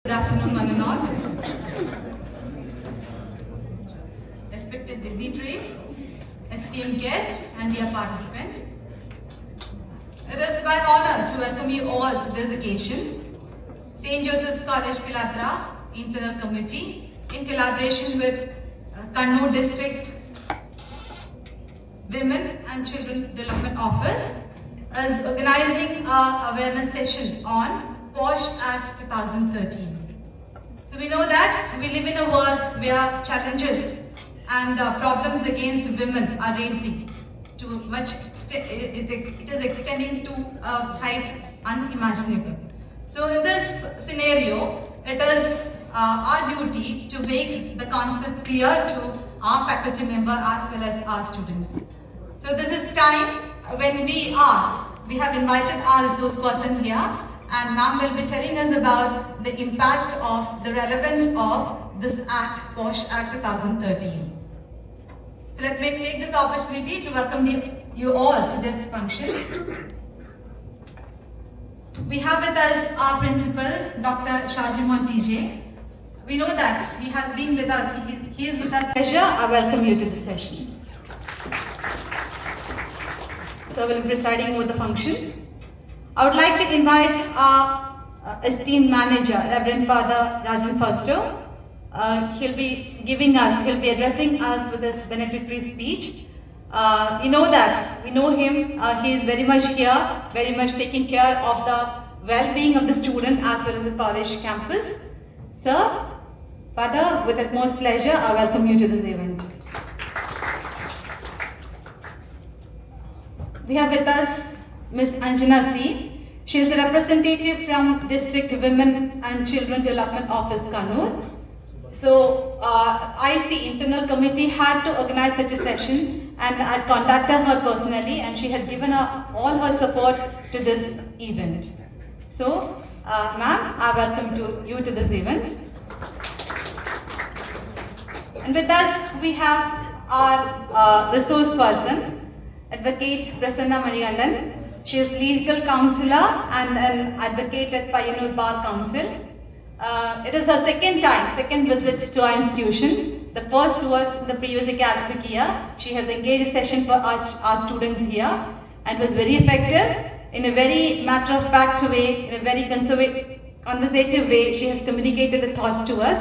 Good afternoon, one and all. Respected dignitaries, esteemed guests, and dear participant. It is my honor to welcome you all to this occasion. St. Joseph's College Pilatra Internal Committee, in collaboration with Kannur District Women and Children Development Office, is organizing an awareness session on POSH Act 2013. So we know that we live in a world where challenges and problems against women are raising to much it is extending to a height unimaginable. So in this scenario, it is our duty to make the concept clear to our faculty member as well as our students. So this is time when we have invited our resource person here, and ma'am will be telling us about the impact of the relevance of this act, POSH Act 2013. So let me take this opportunity to welcome you all to this function. We have with us our principal, Dr. Shajimon TJ. We know that he has been with us, he is with us. Pleasure, I welcome you to the session. So I will be presiding over the function. I would like to invite our esteemed manager, Reverend Father Rajan Fausto. He'll be addressing us with his benedictory speech. We know him, he is very much here, very much taking care of the well-being of the student as well as the college campus. Sir, Father, with utmost pleasure, I welcome you to this event. We have with us Ms. Anjana C. She is the representative from District Women and Children Development Office, Kannur. So, IC, Internal Committee, had to organize such a session, and I contacted her personally, and she had given her all her support to this event. So, ma'am, I welcome you to this event. And with us, we have our resource person, Advocate Prasanna Manigandan. She is legal counselor and an advocate at Payyanur Bar Council. It is her second visit to our institution. The first was in the previous academic year. She has engaged a session for our students here and was very effective. In a very matter-of-fact way, in a very conversative way, she has communicated the thoughts to us.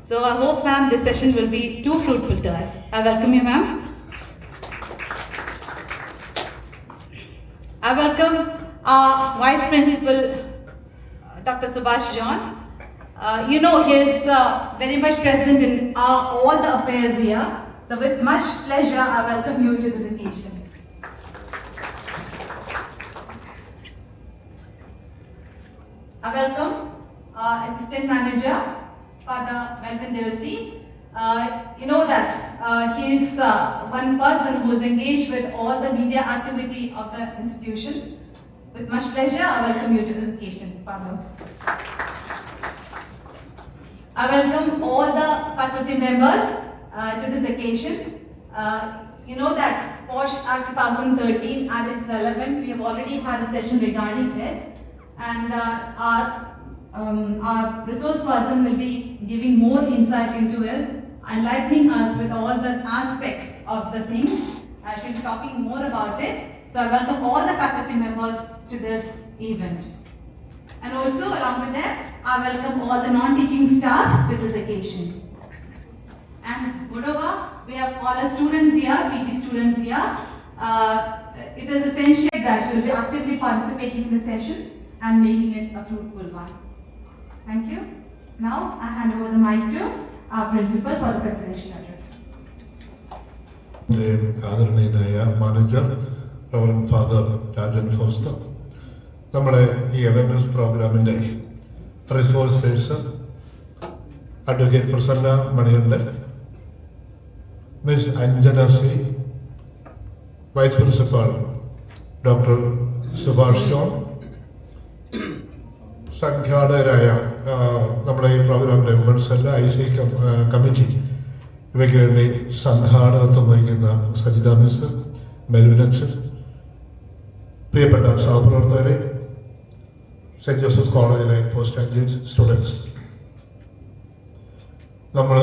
So I hope, ma'am, this session will be too fruitful to us. I welcome you, ma'am. I welcome our Vice Principal, Dr. Subhash John. He is very much present in all the affairs here. So with much pleasure, I welcome you to this occasion. I welcome our Assistant Manager, Father Melvin Devasi. He is one person who is engaged with all the media activity of the institution. With much pleasure, I welcome you to this occasion, Father. I welcome all the faculty members to this occasion. POSH Act 2013 and its relevant. We have already had a session regarding it, and our resource person will be giving more insight into it, enlightening us with all the aspects of the things. She'll be talking more about it. So I welcome all the faculty members to this event. And also along with them, I welcome all the non-teaching staff to this occasion. And moreover, we have all our students here, PT students here. It is essential that you will be actively participating in the session and making it a fruitful one. Thank you. Now I hand over the mic to our principal for the presidential address. ആദരണീയനായ manager reverend father Rajan Foster, നമ്മുടെ ഈ awareness പ്രോഗ്രാമിൻ്റെ resource person advocate Prasanna Manikandan, miss Anjana C, vice principal doctor Subhash John, സംഘാടകരായ നമ്മുടെ ഈ പ്രോഗ്രാമിൻ്റെ women's cell, IC committee, ഇവയ്ക്ക് വേണ്ടി സംഘാടകത്വം വഹിക്കുന്ന സജിത മിസ്, മെൽവിനച്ചൻ, പ്രിയപ്പെട്ട സഹപ്രവർത്തകരെ, സെൻറ്റ് ജോസഫ്സ് കോളേജിലെ പോസ്റ്റ് ഗ്രാജുവേറ്റ് സ്റ്റുഡൻസ്, നമ്മൾ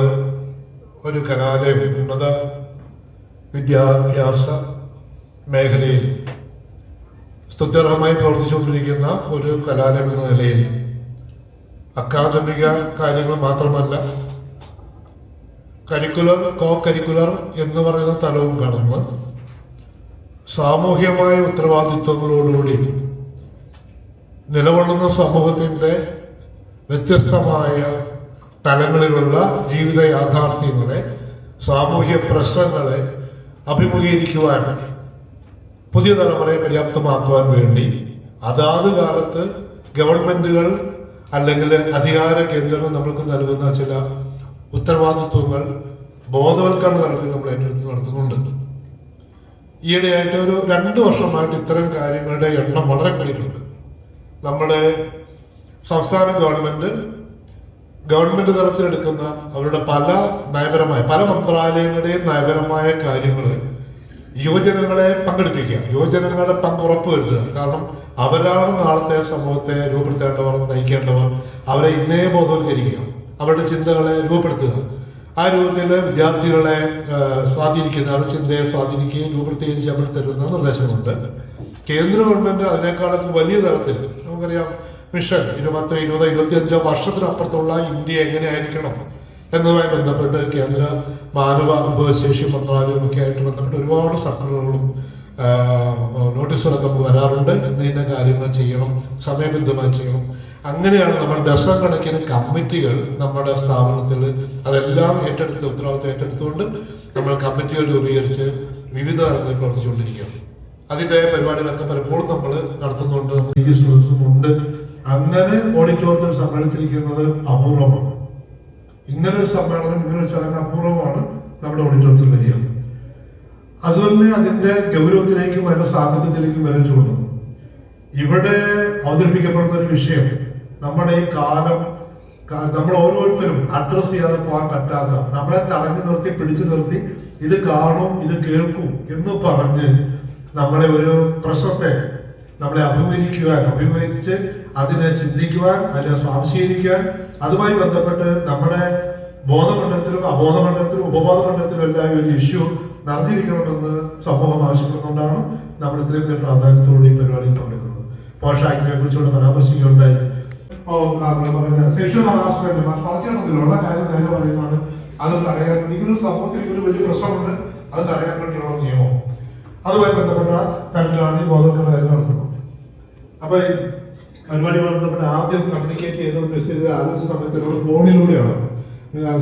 ഒരു കലാലയം ഉന്നത വിദ്യാഭ്യാസ മേഖലയിൽ സ്തുത്യർഹമായി പ്രവർത്തിച്ചുകൊണ്ടിരിക്കുന്ന ഒരു കലാലയം എന്ന നിലയിൽ അക്കാദമിക കാര്യങ്ങൾ മാത്രമല്ല കരിക്കുലർ കോ കരിക്കുലർ എന്ന് പറയുന്ന തലവും കടന്ന് സാമൂഹ്യമായ ഉത്തരവാദിത്വങ്ങളോടുകൂടി നിലകൊള്ളുന്ന സമൂഹത്തിൻ്റെ വ്യത്യസ്തമായ തലങ്ങളിലുള്ള ജീവിത യാഥാർത്ഥ്യങ്ങളെ സാമൂഹ്യ പ്രശ്നങ്ങളെ അഭിമുഖീകരിക്കുവാൻ പുതിയ തലമുറയെ പര്യാപ്തമാക്കുവാൻ വേണ്ടി അതാത് കാലത്ത് ഗവൺമെൻറ്റുകൾ അല്ലെങ്കിൽ അധികാര കേന്ദ്രങ്ങൾ നമ്മൾക്ക് നൽകുന്ന ചില ഉത്തരവാദിത്വങ്ങൾ ബോധവൽക്കരണ തലത്തിൽ നമ്മൾ ഏറ്റെടുത്ത് നടത്തുന്നുണ്ട്. ഈയിടെയായിട്ട് ഒരു 2 വർഷമായിട്ട് ഇത്തരം കാര്യങ്ങളുടെ എണ്ണം വളരെ കൂടിയിട്ടുണ്ട്. നമ്മുടെ സംസ്ഥാന ഗവൺമെന്റ് തലത്തിലെടുക്കുന്ന അവരുടെ പല മന്ത്രാലയങ്ങളുടെയും നയപരമായ കാര്യങ്ങൾ യുവജനങ്ങളെ പങ്കെടുപ്പിക്കുക, യുവജനങ്ങളുടെ പങ്ക് ഉറപ്പുവരുത്തുക. കാരണം അവരാണ് നാളത്തെ സമൂഹത്തെ രൂപപ്പെടുത്തേണ്ടവർ, നയിക്കേണ്ടവർ. അവരെ ഇന്നേ ബോധവൽക്കരിക്കുക, അവരുടെ ചിന്തകളെ രൂപപ്പെടുത്തുക. ആ രൂപത്തിൽ വിദ്യാർത്ഥികളെ സ്വാധീനിക്കുന്ന, അവരുടെ ചിന്തയെ സ്വാധീനിക്കുകയും രൂപപ്പെടുത്തുകയും ചെയ്യാൻ തരുന്ന നിർദ്ദേശമുണ്ട്. കേന്ദ്ര ഗവൺമെന്റ് അതിനേക്കാളൊക്കെ വലിയ തലത്തിൽ നമുക്കറിയാം മിഷൻ 20, 20, 25 വർഷത്തിനപ്പുറത്തുള്ള ഇന്ത്യ എങ്ങനെയായിരിക്കണം എന്നതുമായി ബന്ധപ്പെട്ട് കേന്ദ്ര മാനവ വിഭവശേഷി മന്ത്രാലയമൊക്കെ ആയിട്ട് ബന്ധപ്പെട്ട് ഒരുപാട് സർക്കുലറുകളും നോട്ടീസുകളൊക്കെ നമുക്ക് വരാറുണ്ട്. ഇന്ന കാര്യങ്ങൾ ചെയ്യണം, സമയബന്ധമായി ചെയ്യണം. അങ്ങനെയാണ് നമ്മൾ ഡസൺ കണക്കിന് കമ്മിറ്റികൾ നമ്മുടെ സ്ഥാപനത്തിൽ അതെല്ലാം ഉത്തരവാദിത്വം ഏറ്റെടുത്തുകൊണ്ട് നമ്മൾ കമ്മിറ്റികൾ രൂപീകരിച്ച് വിവിധ തലങ്ങളിൽ പ്രവർത്തിച്ചുകൊണ്ടിരിക്കുകയാണ്. അതിൻ്റെ പരിപാടികളൊക്കെ പലപ്പോഴും നമ്മൾ നടത്തുന്നുണ്ട്. ഉണ്ട്. അങ്ങനെ ഓഡിറ്റോറിയത്തിൽ സമ്മേളിച്ചിരിക്കുന്നത് അപൂർവമാണ്. ഇങ്ങനൊരു സമ്മേളനം, ഇങ്ങനൊരു ചടങ്ങ് അപൂർവമാണ് നമ്മുടെ ഓഡിറ്റോറിയത്തിൽ വരിക. അതുതന്നെ അതിൻ്റെ ഗൗരവത്തിലേക്കും അതിൻ്റെ സാഹിത്യത്തിലേക്കും വരാൻ ചൂടുന്നു. ഇവിടെ അവതരിപ്പിക്കപ്പെടുന്ന ഒരു വിഷയം നമ്മുടെ ഈ കാലം നമ്മൾ ഓരോരുത്തരും അഡ്രസ് ചെയ്യാതെ പോകാൻ പറ്റാത്ത, നമ്മളെ തടഞ്ഞു നിർത്തി പിടിച്ചു നിർത്തി ഇത് കാണും, ഇത് കേൾക്കും എന്ന് പറഞ്ഞ് നമ്മളെ ഒരു പ്രശ്നത്തെ നമ്മളെ അഭിമുഖീകരിച്ച് അതിനെ ചിന്തിക്കുവാൻ, അതിനെ സ്വാംശീകരിക്കാൻ, അതുമായി ബന്ധപ്പെട്ട് നമ്മുടെ ബോധമണ്ഡലത്തിലും അബോധമണ്ഡലത്തിലും ഉപബോധമണ്ഡലത്തിലും എല്ലാം ഒരു ഇഷ്യൂ നടന്നിരിക്കണമെന്ന് സമൂഹം ആവശ്യപ്പെടുന്നതുകൊണ്ടാണ് നമ്മൾ ഇത്രയും പ്രാധാന്യത്തോടെ ഈ പരിപാടിയിൽ പങ്കെടുക്കുന്നത്. പോഷ ആക്ടിനെ കുറിച്ചുള്ള പരാമർശിക്കുകയുണ്ടായി. സെക്ഷൽ ഹറാസ്മെന്റ് പറഞ്ഞിട്ടുള്ള കാര്യം നേരെ പറയുന്നതാണ്. അത് തടയാൻ വേണ്ടി ഇതൊരു സമൂഹത്തിൽ ഒരു വലിയ പ്രശ്നമുണ്ട്, അത് തടയാൻ വേണ്ടിയുള്ള നിയമം, അതുമായി ബന്ധപ്പെട്ട തരത്തിലാണ് ഈ ബോധവൽക്കരണ കാര്യം നടത്തുന്നത്. അപ്പൊ ഈ പരിപാടി ബന്ധപ്പെട്ട ആദ്യം കമ്മ്യൂണിക്കേറ്റ് ചെയ്തത് മെസ്സേജ് ആലോചിച്ച സമയത്ത് എന്നോട് ഫോണിലൂടെയാണ്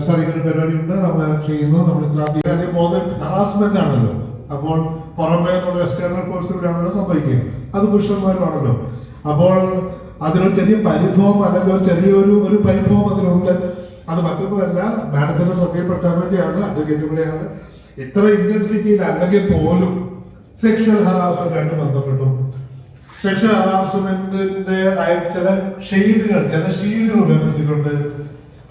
സാധിക്കുന്ന പരിപാടിയുണ്ട്, നമ്മൾ ചെയ്യുന്നത്. നമ്മൾ ഇത്ര ആദ്യം ഹറാസ്മെന്റ് ആണല്ലോ. അപ്പോൾ പുറമേ എന്നുള്ള എക്സ്റ്റേണൽ കോഴ്സുകളാണല്ലോ സംഭവിക്കുക, അത് പുരുഷന്മാരുമാണല്ലോ. അപ്പോൾ അതിനൊരു ചെറിയ പരിഭവം അല്ലെങ്കിൽ ഒരു ചെറിയൊരു പരിഭവം അതിനുണ്ട്. അത് മറ്റൊന്നുമല്ല, മാഡത്തിന്റെ ശ്രദ്ധയിൽപ്പെടുത്താൻ വേണ്ടിയാണ്, അഡ്വക്കേറ്റുകളെയാണ്. ഇത്ര ഇന്റൻസിറ്റിയിൽ അല്ലെങ്കിൽ പോലും സെക്ഷൽ ഹറാസ്മെന്റായിട്ട് ബന്ധപ്പെട്ടു. സെക്ഷൽ ഹറാസ്മെന്റിന്റെ ചില ഷെയ്ഡുകൾ, ചില ഷീൽഡുകൾ ഉപയോഗിച്ചുകൊണ്ട്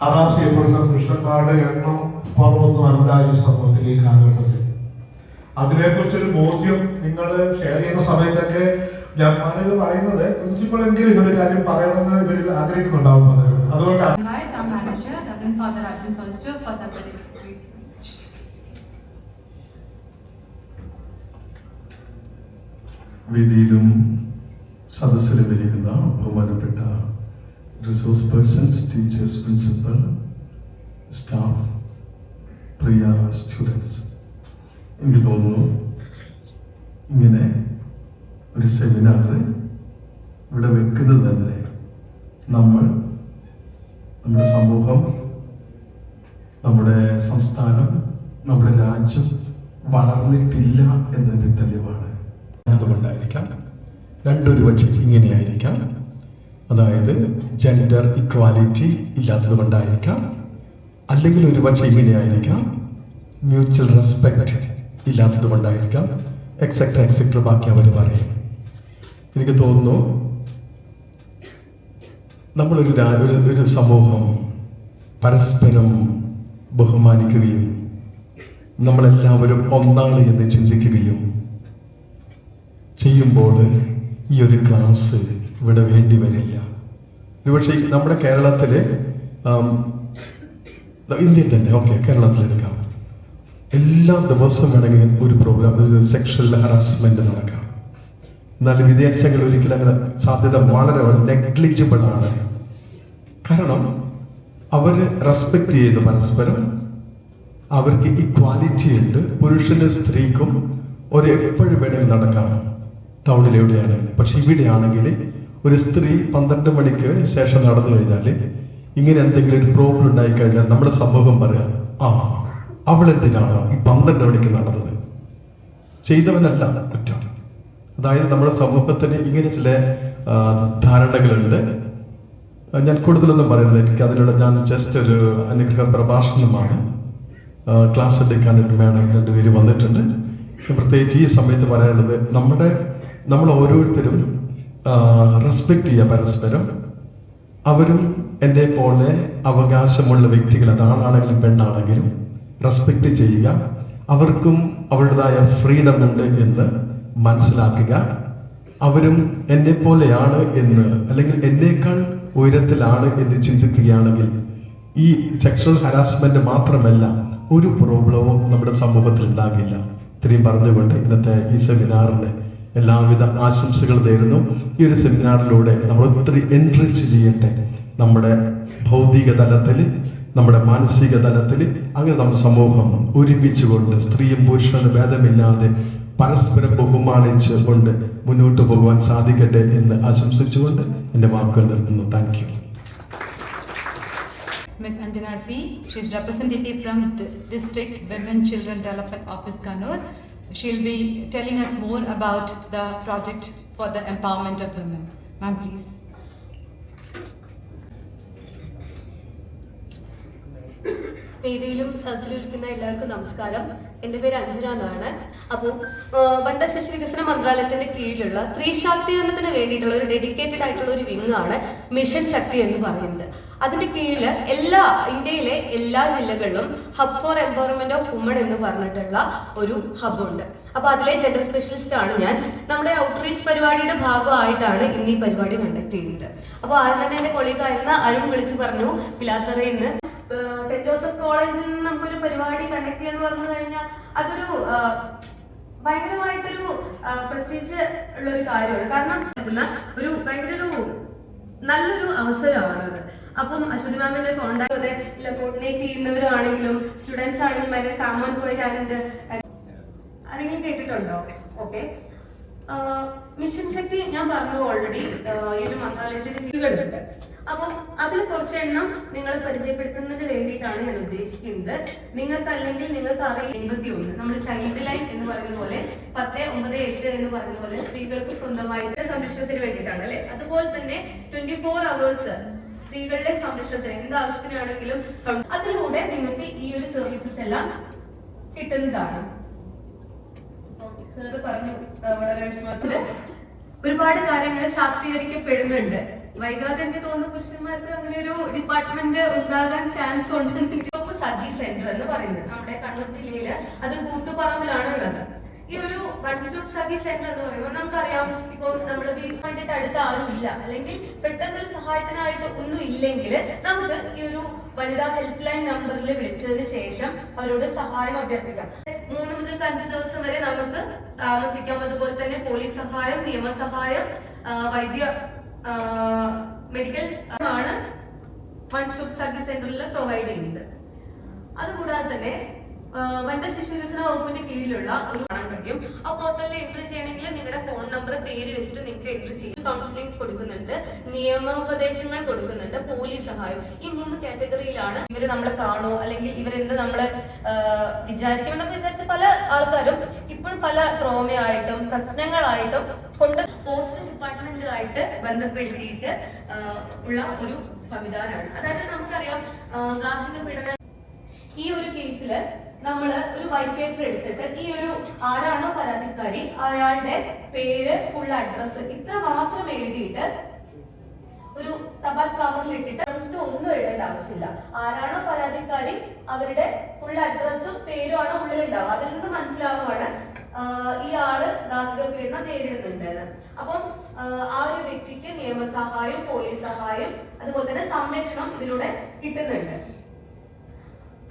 ഹറാസ് ചെയ്യപ്പെടുന്ന പുരുഷന്മാരുടെ എണ്ണം കുറവൊന്നും അല്ല ഈ സമൂഹത്തിൽ ഈ കാലഘട്ടത്തിൽ. അതിനെക്കുറിച്ചൊരു ബോധ്യം നിങ്ങൾ ഷെയർ ചെയ്യുന്ന സമയത്തൊക്കെ ഞാനിത് പറയുന്നത് പ്രിൻസിപ്പൾ എങ്കിലും ഇവരുടെ കാര്യം പറയണമെന്ന് ഇവരിൽ ആഗ്രഹിക്കുന്നുണ്ടാവും. അതുകൊണ്ടാണ് വേദിയിലും സദസ്സിലും ഇരിക്കുന്ന ബഹുമാനപ്പെട്ട resource persons, teachers, principal, staff, പ്രിയ സ്റ്റുഡൻസ്, എനിക്ക് തോന്നുന്നു ഇങ്ങനെ ഒരു സെമിനാർ ഇവിടെ വെക്കുന്നത് തന്നെ നമ്മുടെ സമൂഹം, നമ്മുടെ സംസ്ഥാനം, നമ്മുടെ രാജ്യം വളർന്നിട്ടില്ല എന്നതിൻ്റെ തെളിവാണ്. അതുകൊണ്ടായിരിക്കാം, രണ്ടൊരു പക്ഷേ ഇങ്ങനെയായിരിക്കാം. അതായത് ജെൻഡർ ഇക്വാലിറ്റി ഇല്ലാത്തത് കൊണ്ടായിരിക്കാം, അല്ലെങ്കിൽ ഒരു പക്ഷേ ഇങ്ങനെയായിരിക്കാം, മ്യൂച്വൽ റെസ്പെക്റ്റ് ഇല്ലാത്തത് കൊണ്ടായിരിക്കാം, എക്സെട്ര ബാക്കി അവർ പറയും. എനിക്ക് തോന്നുന്നു നമ്മളൊരു സമൂഹം പരസ്പരം ബഹുമാനിക്കുകയും നമ്മളെല്ലാവരും ഒന്നാണ് എന്ന് ചിന്തിക്കുകയും ചെയ്യുമ്പോൾ ഈ ഒരു ക്ലാസ് ഇവിടെ വേണ്ടി വരില്ല. ഒരുപക്ഷെ നമ്മുടെ കേരളത്തിൽ ഇന്ത്യയിൽ തന്നെ, ഓക്കെ, കേരളത്തിലെടുക്കാം. എല്ലാ ദിവസവും വേണമെങ്കിൽ ഒരു പ്രോഗ്രാം, ഒരു സെക്ഷൽ ഹറാസ്മെന്റ് നടക്കാം. എന്നാൽ വിദേശങ്ങളിൽ ഒരിക്കലും അങ്ങനെ സാധ്യത വളരെ നെഗ്ലിജിബിൾ ആണ്. കാരണം അവർ റെസ്പെക്ട് ചെയ്യുന്നു പരസ്പരം, അവർക്ക് ഇക്വാലിറ്റി ഉണ്ട്. പുരുഷനും സ്ത്രീക്കും എപ്പോഴും വേണമെങ്കിൽ നടക്കാം ടൗണിലെവിടെയാണ്. പക്ഷെ ഇവിടെയാണെങ്കിൽ ഒരു സ്ത്രീ 12 മണിക്ക് ശേഷം നടന്നു കഴിഞ്ഞാൽ ഇങ്ങനെ എന്തെങ്കിലും ഒരു പ്രോബ്ലം ഉണ്ടായിക്കഴിഞ്ഞാൽ നമ്മുടെ സമൂഹം പറയാം, അവളെന്തിനാണ് ഈ 12 മണിക്ക് നടന്നത്, ചെയ്തവനല്ല കുറ്റം. അതായത് നമ്മുടെ സമൂഹത്തിന് ഇങ്ങനെ ചില ധാരണകളുണ്ട്. ഞാൻ കൂടുതലൊന്നും പറയുന്നില്ല, എനിക്ക് അതിലൂടെ ഞാൻ ജസ്റ്റ് ഒരു അനുഗ്രഹ പ്രഭാഷണമാണ്. ക്ലാസ് എടുക്കാൻ ഒരു മാഡം 2 പേര് വന്നിട്ടുണ്ട്. പ്രത്യേകിച്ച് ഈ സമയത്ത് പറയാനുള്ളത്, നമ്മൾ ഓരോരുത്തരും റെസ്പെക്റ്റ് ചെയ്യുക പരസ്പരം. അവരും എന്നെ പോലെ അവകാശമുള്ള വ്യക്തികൾ, അത് ആണാണെങ്കിലും പെണ്ണാണെങ്കിലും റെസ്പെക്റ്റ് ചെയ്യുക. അവർക്കും അവരുടേതായ ഫ്രീഡം ഉണ്ട് എന്ന് മനസ്സിലാക്കുക. അവരും എന്നെ പോലെയാണ് എന്ന്, അല്ലെങ്കിൽ എന്നേക്കാൾ ഉയരത്തിലാണ് എന്ന് ചിന്തിക്കുകയാണെങ്കിൽ ഈ സെക്ഷൽ ഹരാസ്മെന്റ് മാത്രമല്ല, ഒരു പ്രോബ്ലവും നമ്മുടെ സമൂഹത്തിൽ ഉണ്ടാകില്ല. ഇത്രയും പറഞ്ഞുകൊണ്ട് ഇന്നത്തെ ഈ സെമിനാറിന് എല്ലാവിധ ആശംസകൾ നേരുന്നു. ഈ ഒരു സെമിനാറിലൂടെ നമ്മൾ ഒത്തിരി എൻറിച്ച് ചെയ്യട്ടെ, നമ്മുടെ ഭൗതിക തലത്തിൽ, നമ്മുടെ മാനസിക തലത്തിൽ. അങ്ങനെ നമ്മുടെ സമൂഹം ഒരുമിച്ചുകൊണ്ട് സ്ത്രീയും പുരുഷനും ഭേദമില്ലാതെ പരസ്പരം ബഹുമാനിച്ച് കൊണ്ട് മുന്നോട്ട് പോകുവാൻ സാധിക്കട്ടെ എന്ന് ആശംസിച്ചുകൊണ്ട് എൻ്റെ വാക്കുകൾ നിർത്തുന്നു. Thank you. Ms. Anjana C. She is representative from District Women Children Development Office, Kannur. She will be telling us more about the project for the empowerment of women. Ma'am, please. വേദിയിലും സദസ്സിലിരിക്കുന്ന എല്ലാവർക്കും നമസ്കാരം. എൻ്റെ പേര് അഞ്ജന എന്നാണ്. അപ്പോൾ വനിതാ ശിശു വികസന മന്ത്രാലയത്തിന്റെ കീഴിലുള്ള സ്ത്രീ ശാക്തീകരണത്തിന് വേണ്ടിയിട്ടുള്ള ഒരു ഡെഡിക്കേറ്റഡ് ആയിട്ടുള്ള ഒരു വിങ്ങാണ് മിഷൻ ശക്തി എന്ന് പറയുന്നത്. അതിന്റെ കീഴിൽ ഇന്ത്യയിലെ എല്ലാ ജില്ലകളിലും hub four empowerment of woman എന്ന് പറഞ്ഞിട്ടുള്ള ഒരു ഹബ്ബുണ്ട്. അപ്പൊ അതിലെ ജെൻഡർ സ്പെഷ്യലിസ്റ്റ് ആണ് ഞാൻ. നമ്മുടെ ഔട്ട്റീച്ച് പരിപാടിയുടെ ഭാഗമായിട്ടാണ് ഇന്ന് ഈ പരിപാടി കണ്ടക്ട് ചെയ്യുന്നത്. അപ്പോൾ ആദ്യം തന്നെ എൻ്റെ കൊളീഗായിരുന്ന അരുൺ വിളിച്ചു പറഞ്ഞു, പിലാത്തറയിൽ നിന്ന് സെന്റ് ജോസഫ് കോളേജിൽ നിന്ന് നമുക്കൊരു പരിപാടി കണ്ടക്ട് ചെയ്യാന്ന് പറഞ്ഞു കഴിഞ്ഞാൽ അതൊരു ഭയങ്കരമായിട്ടൊരു പ്രസ്റ്റീജ് ഉള്ള ഒരു കാര്യമാണ്. കാരണം ഒരു ഭയങ്കര നല്ലൊരു അവസരമാണത്. അപ്പം അശ്വതി മാമിന്റെ കോണ്ടാക്ട് കോർഡിനേറ്റ് ചെയ്യുന്നവരാണെങ്കിലും സ്റ്റുഡൻസ് ആണെങ്കിലും ഭയങ്കര കാമോൺ പോയിട്ട് ആരെങ്കിലും കേട്ടിട്ടുണ്ടോ? ഓക്കെ. മിഷൻ ശക്തി ഞാൻ പറഞ്ഞു ഓൾറെഡി ഈ ഒരു മന്ത്രാലയത്തിന്റെ കീഴുകളുണ്ട്. അപ്പം അതിൽ കുറച്ചെണ്ണം നിങ്ങൾ പരിചയപ്പെടുത്തുന്നതിന് വേണ്ടിയിട്ടാണ് ഞാൻ ഉദ്ദേശിക്കുന്നത്. നിങ്ങൾക്ക് അല്ലെങ്കിൽ നിങ്ങൾക്ക് അറിയാം 81 നമ്മൾ ചൈൽഡ് ലൈൻ എന്ന് പറയുന്ന പോലെ 10, 9, 8 എന്ന് പറയുന്ന പോലെ സ്ത്രീകൾക്ക് സ്വന്തമായിട്ട് സംരക്ഷണത്തിന് വേണ്ടിയിട്ടാണ് അല്ലെ. അതുപോലെ തന്നെ 24 hours സ്ത്രീകളുടെ സംരക്ഷണത്തിന് എന്ത് ആവശ്യത്തിനാണെങ്കിലും അതിലൂടെ നിങ്ങൾക്ക് ഈ ഒരു സർവീസസ് എല്ലാം കിട്ടുന്നതാണ്. സാറ് പറഞ്ഞു വളരെ വിഷമത്തില് ഒരുപാട് കാര്യങ്ങൾ ശാക്തീകരിക്കപ്പെടുന്നുണ്ട്. വൈകാതെ എനിക്ക് തോന്നുന്നു പുരുഷന്മാർക്ക് അങ്ങനെ ഒരു ഡിപ്പാർട്ട്മെന്റ് ഉണ്ടാകാൻ ചാൻസ് ഉണ്ട്. സഖി സെന്റർ എന്ന് പറയുന്നത് നമ്മുടെ കണ്ണൂർ ജില്ലയില് അത് കൂത്തുപറമ്പിലാണ് ഉള്ളത്. ഈ ഒരു വൺ സ്റ്റോപ്പ് സഖി സെന്റർ എന്ന് പറയുമ്പോൾ നമുക്കറിയാം, ഇപ്പോൾ നമ്മൾ വീട്ടിൽ അടുത്ത് ആരും ഇല്ല, അല്ലെങ്കിൽ പെട്ടെന്ന് ഒരു സഹായത്തിനായിട്ട് ഒന്നും ഇല്ലെങ്കിൽ നമുക്ക് ഈ ഒരു വനിതാ ഹെൽപ്പ് ലൈൻ നമ്പറിൽ വിളിച്ചതിന് ശേഷം അവരോട് സഹായം അഭ്യർത്ഥിക്കാം. 3 മുതൽ 5 ദിവസം വരെ നമുക്ക് താമസിക്കാം. അതുപോലെ തന്നെ പോലീസ് സഹായം, നിയമസഹായം, വൈദ്യ മെഡിക്കൽ ആണ് വൺ സ്റ്റോപ്പ് സഖി സെന്ററിൽ പ്രൊവൈഡ് ചെയ്യുന്നത്. അതുകൂടാതെ തന്നെ വനിതാ ശിശു വികസന വകുപ്പിന്റെ കീഴിലുള്ള ഒരു കാണാൻ കഴിയും. ആ പോർട്ടലിൽ എൻട്രി ചെയ്യണമെങ്കിൽ നിങ്ങളുടെ ഫോൺ നമ്പർ, പേര് വെച്ചിട്ട് നിങ്ങൾക്ക് എൻട്രി ചെയ്യും. കൗൺസിലിംഗ് കൊടുക്കുന്നുണ്ട്, നിയമോപദേശങ്ങൾ കൊടുക്കുന്നുണ്ട്, പോലീസ് സഹായം. ഈ 3 കാറ്റഗറിയിലാണ് ഇവര് നമ്മളെ കാണോ അല്ലെങ്കിൽ ഇവരെന്ത് നമ്മളെ വിചാരിക്കുമെന്നൊക്കെ വിചാരിച്ച പല ആൾക്കാരും ഇപ്പോഴും പല ട്രോമയായിട്ടും പ്രശ്നങ്ങളായിട്ടും കൊണ്ട് പോസ്റ്റൽ ഡിപ്പാർട്ട്മെന്റുമായിട്ട് ബന്ധപ്പെടുത്തിയിട്ട് ഉള്ള ഒരു സംവിധാനമാണ്. അതായത് നമുക്കറിയാം, ഗാർഹിക പീഡനം ഈ ഒരു കേസില് നമ്മള് ഒരു വൈറ്റ് പേപ്പർ എടുത്തിട്ട് ഈ ഒരു ആരാണോ പരാതിക്കാരി അയാളുടെ പേര്, ഫുൾ അഡ്രസ് ഇത്ര മാത്രം എഴുതിയിട്ട് ഒരു തപാൽ കവറിൽ ഇട്ടിട്ട് ഒന്നും എഴുതേണ്ട ആവശ്യമില്ല. ആരാണോ പരാതിക്കാരി അവരുടെ ഫുൾ അഡ്രസ്സും പേരും ആണ് ഉള്ളിൽ ഉണ്ടാവുക. അതിൽ നിന്ന് മനസ്സിലാവുകയാണ് ഈ ആള് ഗാർഹിക പീഡനം നേരിടുന്നുണ്ട്. അപ്പം ആ ഒരു വ്യക്തിക്ക് നിയമസഹായം, പോലീസ് സഹായം, അതുപോലെ തന്നെ സംരക്ഷണം ഇതിലൂടെ കിട്ടുന്നുണ്ട്.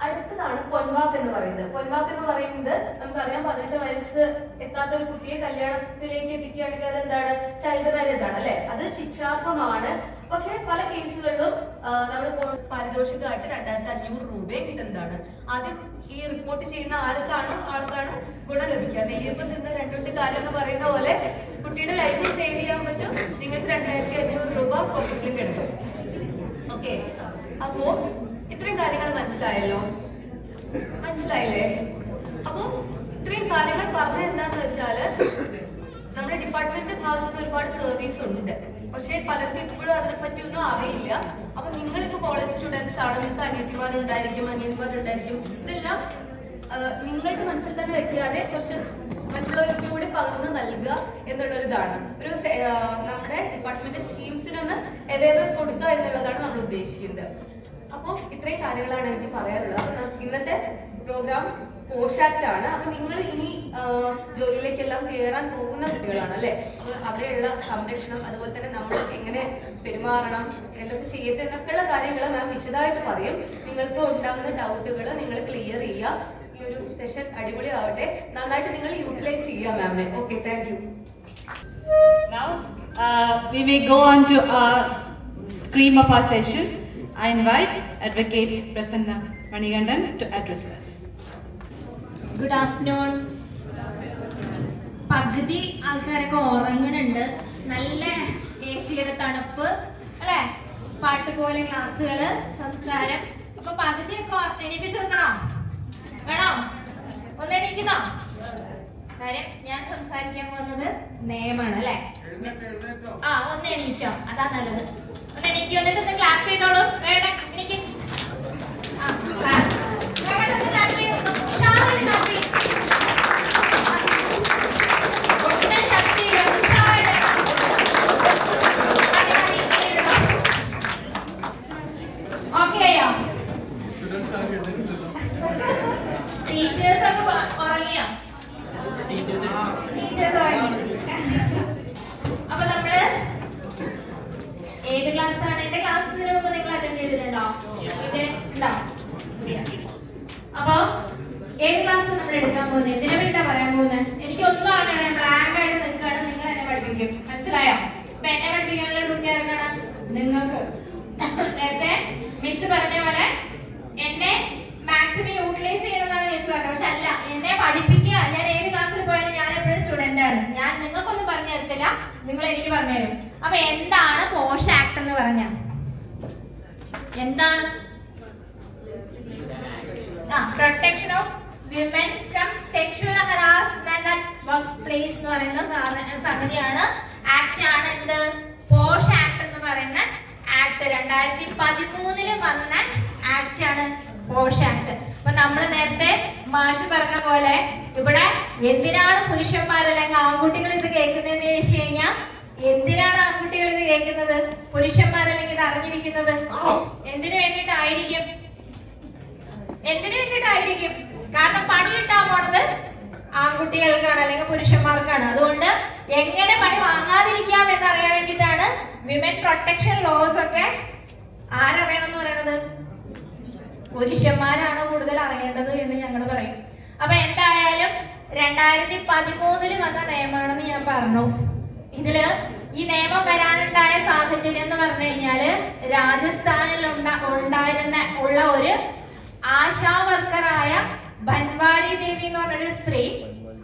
അടുത്തതാണ് പൊൻവാക്ക് എന്ന് പറയുന്നത്. പൊൻവാക്ക് എന്ന് പറയുന്നത് നമുക്കറിയാം, 18 വയസ്സ് എത്താത്ത ഒരു കുട്ടിയെ കല്യാണത്തിലേക്ക് എത്തിക്കുകയാണെങ്കിൽ അത് എന്താണ്? ചൈൽഡ് മാരേജ് ആണ് അല്ലെ? അത് ശിക്ഷാർഹമാണ്. പക്ഷെ പല കേസുകളിലും നമ്മൾ പാരിതോഷികമായിട്ട് 2500 രൂപയെ കിട്ടുന്നതാണ്. ആദ്യം ഈ റിപ്പോർട്ട് ചെയ്യുന്ന ആൾക്കാണ് ഗുണം ലഭിക്കുക. നെയ്യപ്പം തിന്ന രണ്ടുണ്ട് കാലം എന്ന് പറയുന്ന പോലെ കുട്ടിയുടെ ലൈഫ് സേവ് ചെയ്യാൻ പറ്റും. നിങ്ങൾക്ക് 2500 രൂപ പോക്കറ്റിൽ കിടക്കും. ഓക്കെ, അപ്പോ ഇത്രയും കാര്യങ്ങൾ മനസ്സിലായില്ലേ? അപ്പോ ഇത്രയും കാര്യങ്ങൾ പറഞ്ഞ എന്താന്ന് വെച്ചാല് നമ്മുടെ ഡിപ്പാർട്ട്മെന്റിന്റെ ഭാഗത്തുനിന്ന് ഒരുപാട് സർവീസ് ഉണ്ട്. പക്ഷെ പലർക്കും ഇപ്പോഴും അതിനെപ്പറ്റി ഒന്നും അറിയില്ല. അപ്പൊ നിങ്ങളിപ്പോ കോളേജ് സ്റ്റുഡൻസ് ആണ്, നിങ്ങൾക്ക് അനിയന്മാരുണ്ടായിരിക്കും. ഇതെല്ലാം നിങ്ങളുടെ മനസ്സിൽ തന്നെ വെക്കാതെ കുറച്ച് മറ്റുള്ളവർക്ക് കൂടി പകർന്ന് നൽകുക എന്നുള്ളൊരിതാണ്. നമ്മുടെ ഡിപ്പാർട്ട്മെന്റ് സ്കീംസിനൊന്ന് അവയർനെസ് കൊടുക്കുക എന്നുള്ളതാണ് നമ്മൾ ഉദ്ദേശിക്കുന്നത്. അപ്പോൾ ഇത്രയും കാര്യങ്ങളാണ് എനിക്ക് പറയാനുള്ളത്. അപ്പൊ ഇന്നത്തെ പ്രോഗ്രാം പോഷാക്ട് ആണ്. അപ്പൊ നിങ്ങൾ ഇനി ജോലിയിലേക്കെല്ലാം കയറാൻ പോകുന്ന കുട്ടികളാണ് അല്ലെ? അപ്പൊ അവിടെയുള്ള സംരക്ഷണം, അതുപോലെ തന്നെ നമ്മൾ എങ്ങനെ പെരുമാറണം, എന്തൊക്കെ എന്നൊക്കെയുള്ള കാര്യങ്ങൾ മാം വിശദമായിട്ട് പറയും. നിങ്ങൾക്ക് ഉണ്ടാകുന്ന ഡൗട്ടുകൾ നിങ്ങൾ ക്ലിയർ ചെയ്യുക. ഈ ഒരു സെഷൻ അടിപൊളി ആവട്ടെ. നന്നായിട്ട് നിങ്ങൾ യൂട്ടിലൈസ് ചെയ്യുക മാമിനെ. Okay, thank you. Now we may go on to our cream of our session. I invite Advocate Prasanna Manigandan to address us. Good afternoon. പകുതി ആൾക്കാരൊക്കെ ഉറങ്ങുന്നുണ്ട്. നല്ല AC-യുടെ തണുപ്പ് അല്ലെ? പാട്ട് പോലെ ക്ലാസ്സുകള്, സംസാരം. അപ്പൊ പകുതിയൊക്കെ എണീപ്പിച്ചു വെക്കണോ? വേണോ? ഒന്ന് എണീക്കുന്നോ? കാര്യം ഞാൻ സംസാരിക്കാൻ പോകുന്നത് നിയമമാണ് അല്ലെ? ഒന്ന് എണീറ്റോ, അതാ നല്ലത്. ഒന്ന് എണീക്കോ, എന്നിട്ട് ഒന്ന് ക്ലാസ് ചെയ്തോളൂ. വേണ്ട എനിക്ക് അപ്പൊ നമ്മള് ഏത് ക്ലാസ് ആണ്? എന്റെ ക്ലാസ്സിന് മുമ്പ് നിങ്ങൾ അറ്റൻഡ് ചെയ്തിട്ടുണ്ടോ? അപ്പൊ ഏത് ക്ലാസ് നമ്മൾ എടുക്കാൻ പോകുന്നത്? എന്തിനെ പറ്റിയാ പറയാൻ പോകുന്നത്? എനിക്കൊന്നും അറിയണം. ബ്ലാങ്ക് ആയിട്ട് നിൽക്കുകയാണ്. നിങ്ങൾ എന്നെ പഠിപ്പിക്കും. മനസ്സിലായോ? അപ്പൊ എന്നെ പഠിപ്പിക്കാനുള്ള ഡ്യൂട്ടി ആർക്കാണ്? നിങ്ങൾക്ക്. നേരത്തെ മിസ് പറഞ്ഞ പോലെ എന്നെ മാക്സിമം യൂട്ടിലൈസ് ചെയ്യണമെന്നാണ് മിസ് പറഞ്ഞത്. പക്ഷെ അല്ല, എന്നെ പഠിപ്പിക്കുക. ഞാൻ ഏത് ക്ലാസ്സിൽ പോയാലും ഞാൻ എപ്പോഴും സ്റ്റുഡന്റ് ആണ്. ഞാൻ നിങ്ങൾക്കൊന്നും പറഞ്ഞു തരത്തില്ല, നിങ്ങൾ എനിക്ക് പറഞ്ഞു തരും. അപ്പൊ എന്താണ് പോഷ് ആക്ട് എന്ന് പറഞ്ഞ? എന്താണ്? Protection of women from sexual harassment at work place എന്ന് പറയുന്ന സംഗതിയാണ്. ആക്ട് ആണ് എന്ത്? പോഷ് ആക്ട് എന്ന് പറയുന്ന ആക്ട് 2013 വന്ന ആക്ട് ആണ് പോഷ് ആക്ട്. അപ്പൊ നമ്മൾ നേരത്തെ മാഷ് പറഞ്ഞ പോലെ ഇവിടെ എന്തിനാണ് പുരുഷന്മാർ അല്ലെങ്കിൽ ആൺകുട്ടികൾ ഇത് കേൾക്കുന്നതെന്ന് ചോദിച്ചു കഴിഞ്ഞാൽ, എന്തിനാണ് ആൺകുട്ടികൾ ഇത് കേൾക്കുന്നത്? പുരുഷന്മാരല്ലെങ്കിൽ ഇത് അറിഞ്ഞിരിക്കുന്നത് എന്തിനു വേണ്ടിയിട്ടായിരിക്കും? കാരണം പണി കിട്ടാൻ പോണത് ആൺകുട്ടികൾക്കാണ് അല്ലെങ്കിൽ പുരുഷന്മാർക്കാണ്. അതുകൊണ്ട് എങ്ങനെ പണി വാങ്ങാതിരിക്കാം എന്നറിയാൻ വേണ്ടിയിട്ടാണ് വിമൻ പ്രൊട്ടക്ഷൻ ലോസ് ഒക്കെ ആരറിയണമെന്ന് പറയുന്നത്? പുരുഷന്മാരാണ് കൂടുതൽ അറിയേണ്ടത് എന്ന് ഞങ്ങൾ പറയും. അപ്പൊ എന്തായാലും 2013 വന്ന നിയമമാണെന്ന് ഞാൻ പറഞ്ഞു. ഇതില് ഈ നിയമം വരാനുണ്ടായ സാഹചര്യം എന്ന് പറഞ്ഞു കഴിഞ്ഞാല്, രാജസ്ഥാനിൽ ഉള്ള ഒരു ആശാ വർക്കറായ ബൻവാരി ദേവി എന്ന് പറഞ്ഞൊരു സ്ത്രീ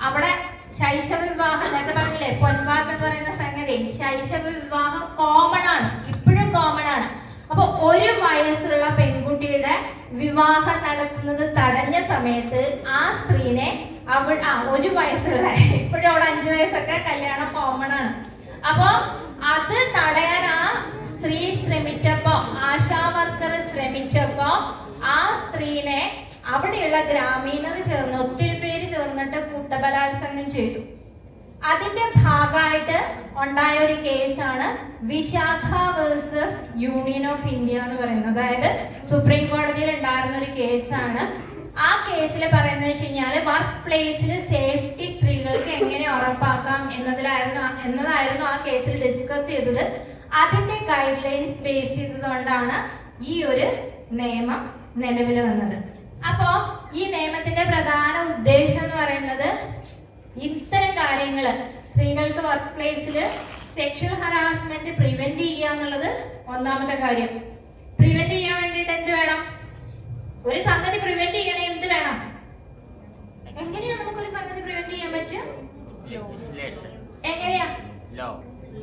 അവിടെ ശൈശവ വിവാഹം, നേരത്തെ പറഞ്ഞില്ലേ പൊൻവാക്ക് എന്ന് പറയുന്ന സംഗതി, ശൈശവ വിവാഹം കോമൺ ആണ്, ഇപ്പോഴും കോമൺ ആണ്. അപ്പൊ 1 വയസ്സുള്ള പെൺകുട്ടിയുടെ വിവാഹം നടത്തുന്നത് തടഞ്ഞ സമയത്ത് ആ സ്ത്രീനെ 1 വയസ്സുള്ള, ഇപ്പോഴും അവിടെ 5 വയസ്സൊക്കെ കല്യാണം കോമൺ ആണ്. അപ്പൊ അത് തടയാൻ ആ സ്ത്രീ ശ്രമിച്ചപ്പോ, ആശാ വർക്കർ ശ്രമിച്ചപ്പോ ആ സ്ത്രീനെ അവിടെയുള്ള ഗ്രാമീണർ ചേർന്ന്, ഒത്തിരി പേര് ചേർന്നിട്ട് കൂട്ടബലാത്സംഗം ചെയ്തു. അതിന്റെ ഭാഗമായിട്ട് ഉണ്ടായ ഒരു കേസാണ് Vishakha versus union of India എന്ന് പറയുന്നത്. അതായത് സുപ്രീം കോടതിയിൽ ഉണ്ടായിരുന്ന ഒരു കേസാണ്. ആ കേസിൽ പറയുന്നത് വെച്ച് കഴിഞ്ഞാൽ, വർക്ക് പ്ലേസിൽ സേഫ്റ്റി സ്ത്രീകൾക്ക് എങ്ങനെ ഉറപ്പാക്കാം എന്നതായിരുന്നു ആ കേസിൽ ഡിസ്കസ് ചെയ്തത്. അതിന്റെ ഗൈഡ് ലൈൻസ് ബേസ് ചെയ്തതുകൊണ്ടാണ് ഈ ഒരു നിയമം നിലവിൽ വന്നത്. അപ്പോ ഈ നിയമത്തിന്റെ പ്രധാന ഉദ്ദേശം എന്ന് പറയുന്നത് ഇത്തരം കാര്യങ്ങള് സ്ത്രീകൾക്ക് വർക്ക് പ്ലേസിൽ സെക്ഷൽ ഹറാസ്മെന്റ് പ്രിവെന്റ് ചെയ്യുക എന്നുള്ളത് ഒന്നാമത്തെ കാര്യം. പ്രിവെന്റ് ചെയ്യാൻ വേണ്ടിയിട്ട് എന്ത് വേണം? ഒരു സംഗതി പ്രിവെന്റ് ചെയ്യണേ എന്ത് വേണം? എങ്ങനെയാണ് നമുക്കൊരു സംഗതി പ്രിവെന്റ് ചെയ്യാൻ പറ്റുക? എങ്ങനെയാ?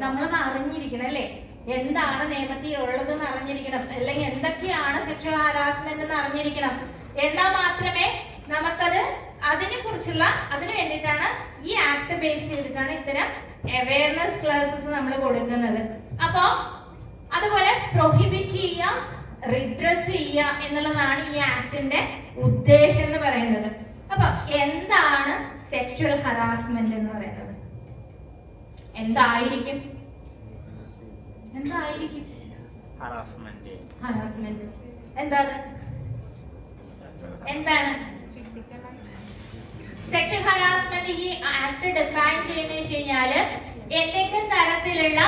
നമ്മളത് അറിഞ്ഞിരിക്കണം അല്ലേ? എന്താണ് നിയമത്തിൽ ഉള്ളതെന്ന് അറിഞ്ഞിരിക്കണം, അല്ലെങ്കിൽ എന്തൊക്കെയാണ് സെക്ഷൽ ഹാരാസ്മെന്റ് എന്ന് അറിഞ്ഞിരിക്കണം. എന്നാൽ മാത്രമേ നമുക്കത് അതിന് വേണ്ടിയിട്ടാണ് ഈ ആക്ട് ബേസ് ചെയ്തിട്ടാണ് ഇത്തരം അവയർനെസ് ക്ലാസ്സസ് നമ്മൾ കൊടുക്കുന്നത്. അപ്പോ അതുപോലെ പ്രൊഹിബിറ്റ് ചെയ്യുക, റിഡ്രസ് ചെയ്യുക എന്നുള്ളതാണ് ഈ ആക്ടിന്റെ ഉദ്ദേശം എന്ന് പറയുന്നത്. അപ്പൊ എന്താണ് സെക്ഷൽ ഹറാസ്മെന്റ് എന്ന് പറയുന്നത്? എന്തായിരിക്കും? ഹറാസ്മെന്റ് എന്താണ്? സെക്ഷൽ ഹറാസ്മെന്റ് ഈ ആക്ട് ഡിഫൈൻ ചെയ്യുന്ന വെച്ച് കഴിഞ്ഞാല് എന്തൊക്കെ തരത്തിലുള്ള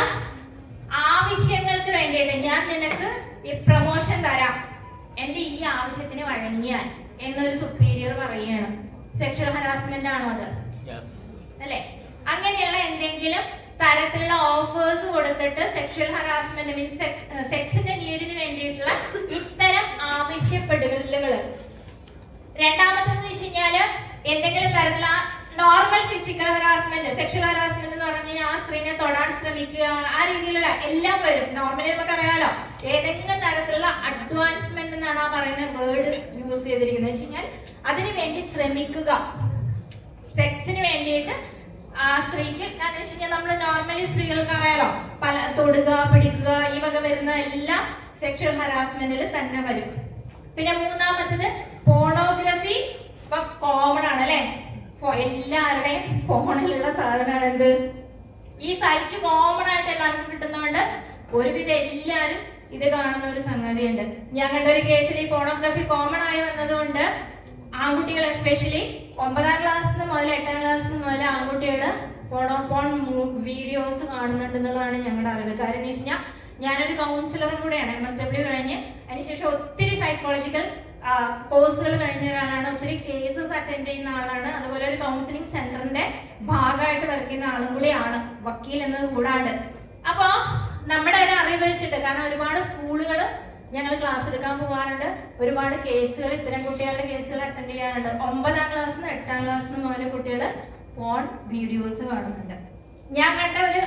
ആവശ്യങ്ങൾക്ക് വേണ്ടിയിട്ട് ഞാൻ നിനക്ക് ഈ പ്രൊമോഷൻ തരാം, എന്റെ ഈ ആവശ്യത്തിന് വഴങ്ങിയാൽ എന്നൊരു സുപ്പീരിയർ പറയുകയാണ്. സെക്ഷൽ ഹറാസ്മെന്റ് ആണോ അത്? അല്ലെ? അങ്ങനെയുള്ള എന്തെങ്കിലും തരത്തിലുള്ള ഓഫേഴ്സ് കൊടുത്തിട്ട് സെക്ഷൽ ഹറാസ്മെന്റ് മീൻസ് സെക്സിന്റെ നീഡിന് വേണ്ടിയിട്ടുള്ള ഇത്തരം ആവശ്യപ്പെടുകലുകള്. രണ്ടാമത്തെന്ന് വെച്ച് കഴിഞ്ഞാല് എന്തെങ്കിലും തരത്തിലുള്ള normal physical harassment. Sexual harassment എന്ന് പറഞ്ഞു കഴിഞ്ഞാൽ ആ സ്ത്രീനെ തൊടാൻ ശ്രമിക്കുക, ആ രീതിയിലുള്ള എല്ലാം വരും. നോർമലി നമുക്ക് അറിയാലോ, ഏതെങ്കിലും തരത്തിലുള്ള അഡ്വാൻസ്മെന്റ് എന്നാണ് ആ പറയുന്ന വേർഡ് യൂസ് ചെയ്തിരിക്കുന്നത് വെച്ച് കഴിഞ്ഞാൽ അതിനു വേണ്ടി ശ്രമിക്കുക, സെക്സിന് വേണ്ടിയിട്ട് ആ സ്ത്രീക്ക്. കാരണം വെച്ച് കഴിഞ്ഞാൽ നമ്മൾ നോർമലി സ്ത്രീകൾക്ക് അറിയാലോ, പല തൊടുക, പിടിക്കുക, ഈ വക വരുന്ന എല്ലാം സെക്ഷൽ ഹറാസ്മെന്റിൽ തന്നെ വരും. പിന്നെ മൂന്നാമത്തത് പോണോഗ്രഫി. ഇപ്പൊ കോമൺ ആണ് അല്ലെ, എല്ലാവരുടെയും ഫോണിലുള്ള സാധനമാണ് എന്ത്? ഈ സൈറ്റ് കോമൺ ആയിട്ട് എല്ലാവർക്കും കിട്ടുന്നതുകൊണ്ട് ഒരുവിധം എല്ലാവരും ഇത് കാണുന്ന ഒരു സംഗതിയുണ്ട്. ഞാൻ കണ്ട ഒരു കേസിൽ ഈ പോണോഗ്രഫി കോമൺ ആയി വന്നതുകൊണ്ട് ആൺകുട്ടികൾ എസ്പെഷ്യലി 9ാം ക്ലാസ്സിന് മുതൽ 8ാം ക്ലാസ്സിന് മുതൽ ആൺകുട്ടികൾ പോൺ വീഡിയോസ് കാണുന്നുണ്ടെന്നുള്ളതാണ് ഞങ്ങളുടെ അറിവ്. കാര്യം എന്ന് വെച്ച് കഴിഞ്ഞാൽ ഞാനൊരു കൗൺസിലറും കൂടെയാണ്, MSW കഴിഞ്ഞ് അതിനുശേഷം ഒത്തിരി സൈക്കോളജിക്കൽ കോഴ്സുകൾ കഴിഞ്ഞ ഒരാളാണ്, ഒത്തിരി കേസസ് അറ്റൻഡ് ചെയ്യുന്ന ആളാണ്, അതുപോലെ ഒരു കൗൺസിലിംഗ് സെന്ററിന്റെ ഭാഗമായിട്ട് വർക്ക് ചെയ്യുന്ന ആളും കൂടിയാണ്, വക്കീൽ എന്നത് കൂടാണ്ട്. അപ്പോ നമ്മുടെ ഒരു അറിവ് വെച്ചിട്ട്, കാരണം ഒരുപാട് സ്കൂളുകൾ ഞങ്ങൾ ക്ലാസ് എടുക്കാൻ പോകാറുണ്ട്, ഒരുപാട് കേസുകൾ ഇത്തരം കുട്ടികളുടെ കേസുകൾ അറ്റൻഡ് ചെയ്യാറുണ്ട്. 9ാം ക്ലാസ്സിന് 8ാം ക്ലാസ്സിന് മുതൽ കുട്ടികൾ പോൺ വീഡിയോസ് കാണുന്നുണ്ട്. ഞാൻ കണ്ട ഒരു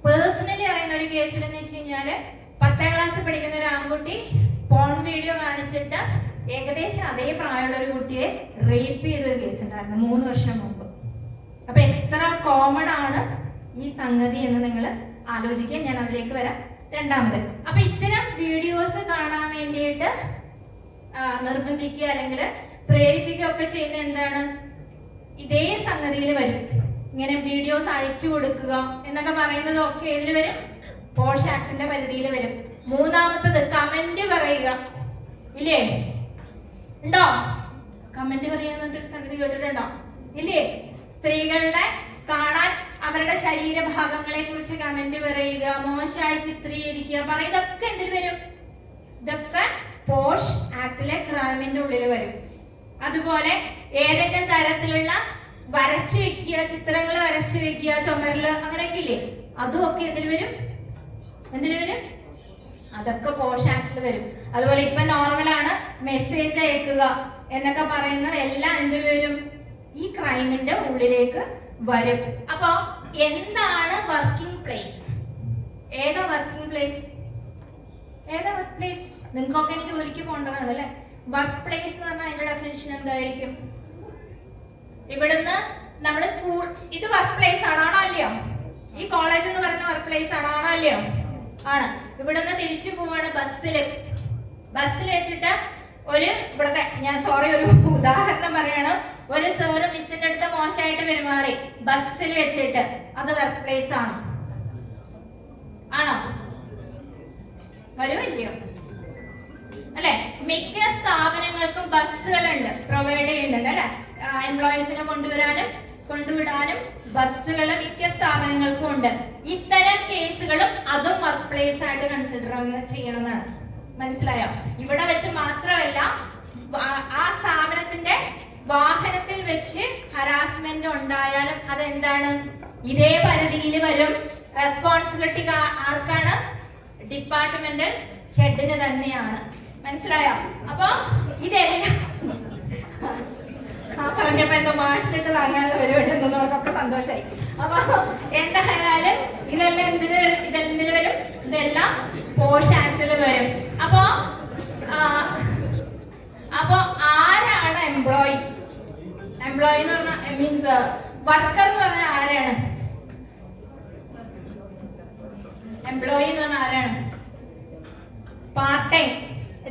പേഴ്സണലി അറിയുന്ന ഒരു കേസിൽ എന്ന് വെച്ച് കഴിഞ്ഞാല് 10ാം ക്ലാസ്സിൽ പഠിക്കുന്ന ഒരു ആൺകുട്ടി പോൺ വീഡിയോ കാണിച്ചിട്ട് ഏകദേശം അതേ പ്രായമുള്ള ഒരു കുട്ടിയെ റേപ്പ് ചെയ്തൊരു കേസ് ഉണ്ടായിരുന്നു 3 വർഷം മുമ്പ്. അപ്പൊ എത്ര കോമൺ ആണ് ഈ സംഗതി എന്ന് നിങ്ങൾ ആലോചിക്കാൻ, ഞാൻ അതിലേക്ക് വരാം. രണ്ടാമത്, അപ്പൊ ഇത്തരം വീഡിയോസ് കാണാൻ വേണ്ടിയിട്ട് നിർബന്ധിക്കുക അല്ലെങ്കിൽ പ്രേരിപ്പിക്കുക ഒക്കെ ചെയ്യുന്ന എന്താണ്? ഇതേ സംഗതിയിൽ വരും. ഇങ്ങനെ വീഡിയോസ് അയച്ചു കൊടുക്കുക എന്നൊക്കെ പറയുന്നതൊക്കെ ഏതിൽ വരും? പോഷ് ആക്ടിന്റെ പരിധിയിൽ വരും. മൂന്നാമത്തത് കമന്റ് പറയുക. ഇല്ലേ? ഉണ്ടോ? കമന്റ് പറയാന്നൊരു സംഗതി കേട്ടിട്ടുണ്ടോ? ഇല്ലേ? സ്ത്രീകളുടെ കാണാൻ അവരുടെ ശരീരഭാഗങ്ങളെ കുറിച്ച് കമന്റ് പറയുക, മോശമായി ചിത്രീകരിക്കുക, പറയുന്നതൊക്കെ എന്തിൽ വരും? ഇതൊക്കെ പോഷ് ആക്ടിലെ ക്രൈമിന്റെ ഉള്ളിൽ വരും. അതുപോലെ ഏതെങ്കിലും തരത്തിലുള്ള വരച്ചു വെക്കുക, ചിത്രങ്ങൾ വരച്ചു വെക്കുക ചുമരില്, അങ്ങനെയൊക്കെ ഇല്ലേ? അതും ഒക്കെ എന്തിൽ വരും? അതൊക്കെ പോഷ് ആക്ടിൽ വരും. അതുപോലെ ഇപ്പൊ നോർമലാണ് മെസ്സേജ് അയക്കുക എന്നൊക്കെ പറയുന്നത് എല്ലാം എന്തിൽ വരും? ഈ ക്രൈമിന്റെ ഉള്ളിലേക്ക് വരും. അപ്പൊ എന്താണ് വർക്കിംഗ് പ്ലേസ്? ഏതാ വർക്കിംഗ് പ്ലേസ്? നിങ്ങൾക്കൊക്കെ ജോലിക്ക് പോകേണ്ടതാണ് അല്ലെ? വർക്ക് പ്ലേസ് എന്ന് പറഞ്ഞാൽ അതിന്റെ ഡെഫിനിഷൻ എന്തായിരിക്കും? ഇവിടുന്ന് നമ്മുടെ സ്കൂൾ, ഇത് വർക്ക് പ്ലേസ് ആണോ അല്ലയോ? ഈ കോളേജ് എന്ന് പറയുന്ന വർക്ക് പ്ലേസ് ആണോ അല്ലയോ? ആണ്. ഇവിടുന്ന് തിരിച്ചു പോവാണ് ബസ്സിൽ വെച്ചിട്ട് ഒരു ഇവിടത്തെ, ഞാൻ ഒരു ഉദാഹരണം പറയാണ്, ഒരു സാറ് മിസ്സിന്റെ അടുത്ത് മോശമായിട്ട് പെരുമാറി ബസ്സിൽ വെച്ചിട്ട്, അത് വർക്ക് പ്ലേസ് ആണോ? വരുമല്ലയോ? അല്ലെ? മിക്ക സ്ഥാപനങ്ങൾക്കും ബസ്സുകളുണ്ട്, പ്രൊവൈഡ് ചെയ്യുന്നുണ്ട് അല്ലെ? എംപ്ലോയീസിനെ കൊണ്ടുവിടാനും ബസ്സുകൾ മിക്ക സ്ഥാപനങ്ങൾക്കും ഉണ്ട്. ഇത്തരം കേസുകളും അതും വർക്ക് പ്ലേസ് ആയിട്ട് കൺസിഡർ ചെയ്യണമെന്നാണ്. മനസ്സിലായോ? ഇവിടെ വെച്ച് മാത്രമല്ല ആ സ്ഥാപനത്തിന്റെ വാഹനത്തിൽ വെച്ച് ഹരാസ്മെന്റ് ഉണ്ടായാലും അതെന്താണ്, ഇതേ പരിധിയിൽ വരും. റെസ്പോൺസിബിലിറ്റി ആർക്കാണ്? ഡിപ്പാർട്ട്മെന്റൽ ഹെഡിന് തന്നെയാണ്. മനസ്സിലായോ? അപ്പൊ ഇതെല്ലാം പറഞ്ഞപ്പോ എന്തോ മാഷിനിട്ട് താങ്ങാനുള്ള പരിപാടിന്നവർക്കൊക്കെ സന്തോഷമായി. അപ്പൊ എന്തായാലും ഇതെല്ലാം എന്തിന് വരും? ഇതെല്ലാം പോഷ് ആക്ടിൽ വരും. അപ്പൊ ആരാണ് എംപ്ലോയി? എംപ്ലോയി എന്ന് പറഞ്ഞാൽ മീൻസ് വർക്കർ എന്ന് പറഞ്ഞാൽ ആരാണ്? എംപ്ലോയി എന്ന് പറഞ്ഞാൽ ആരാണ്? Part time.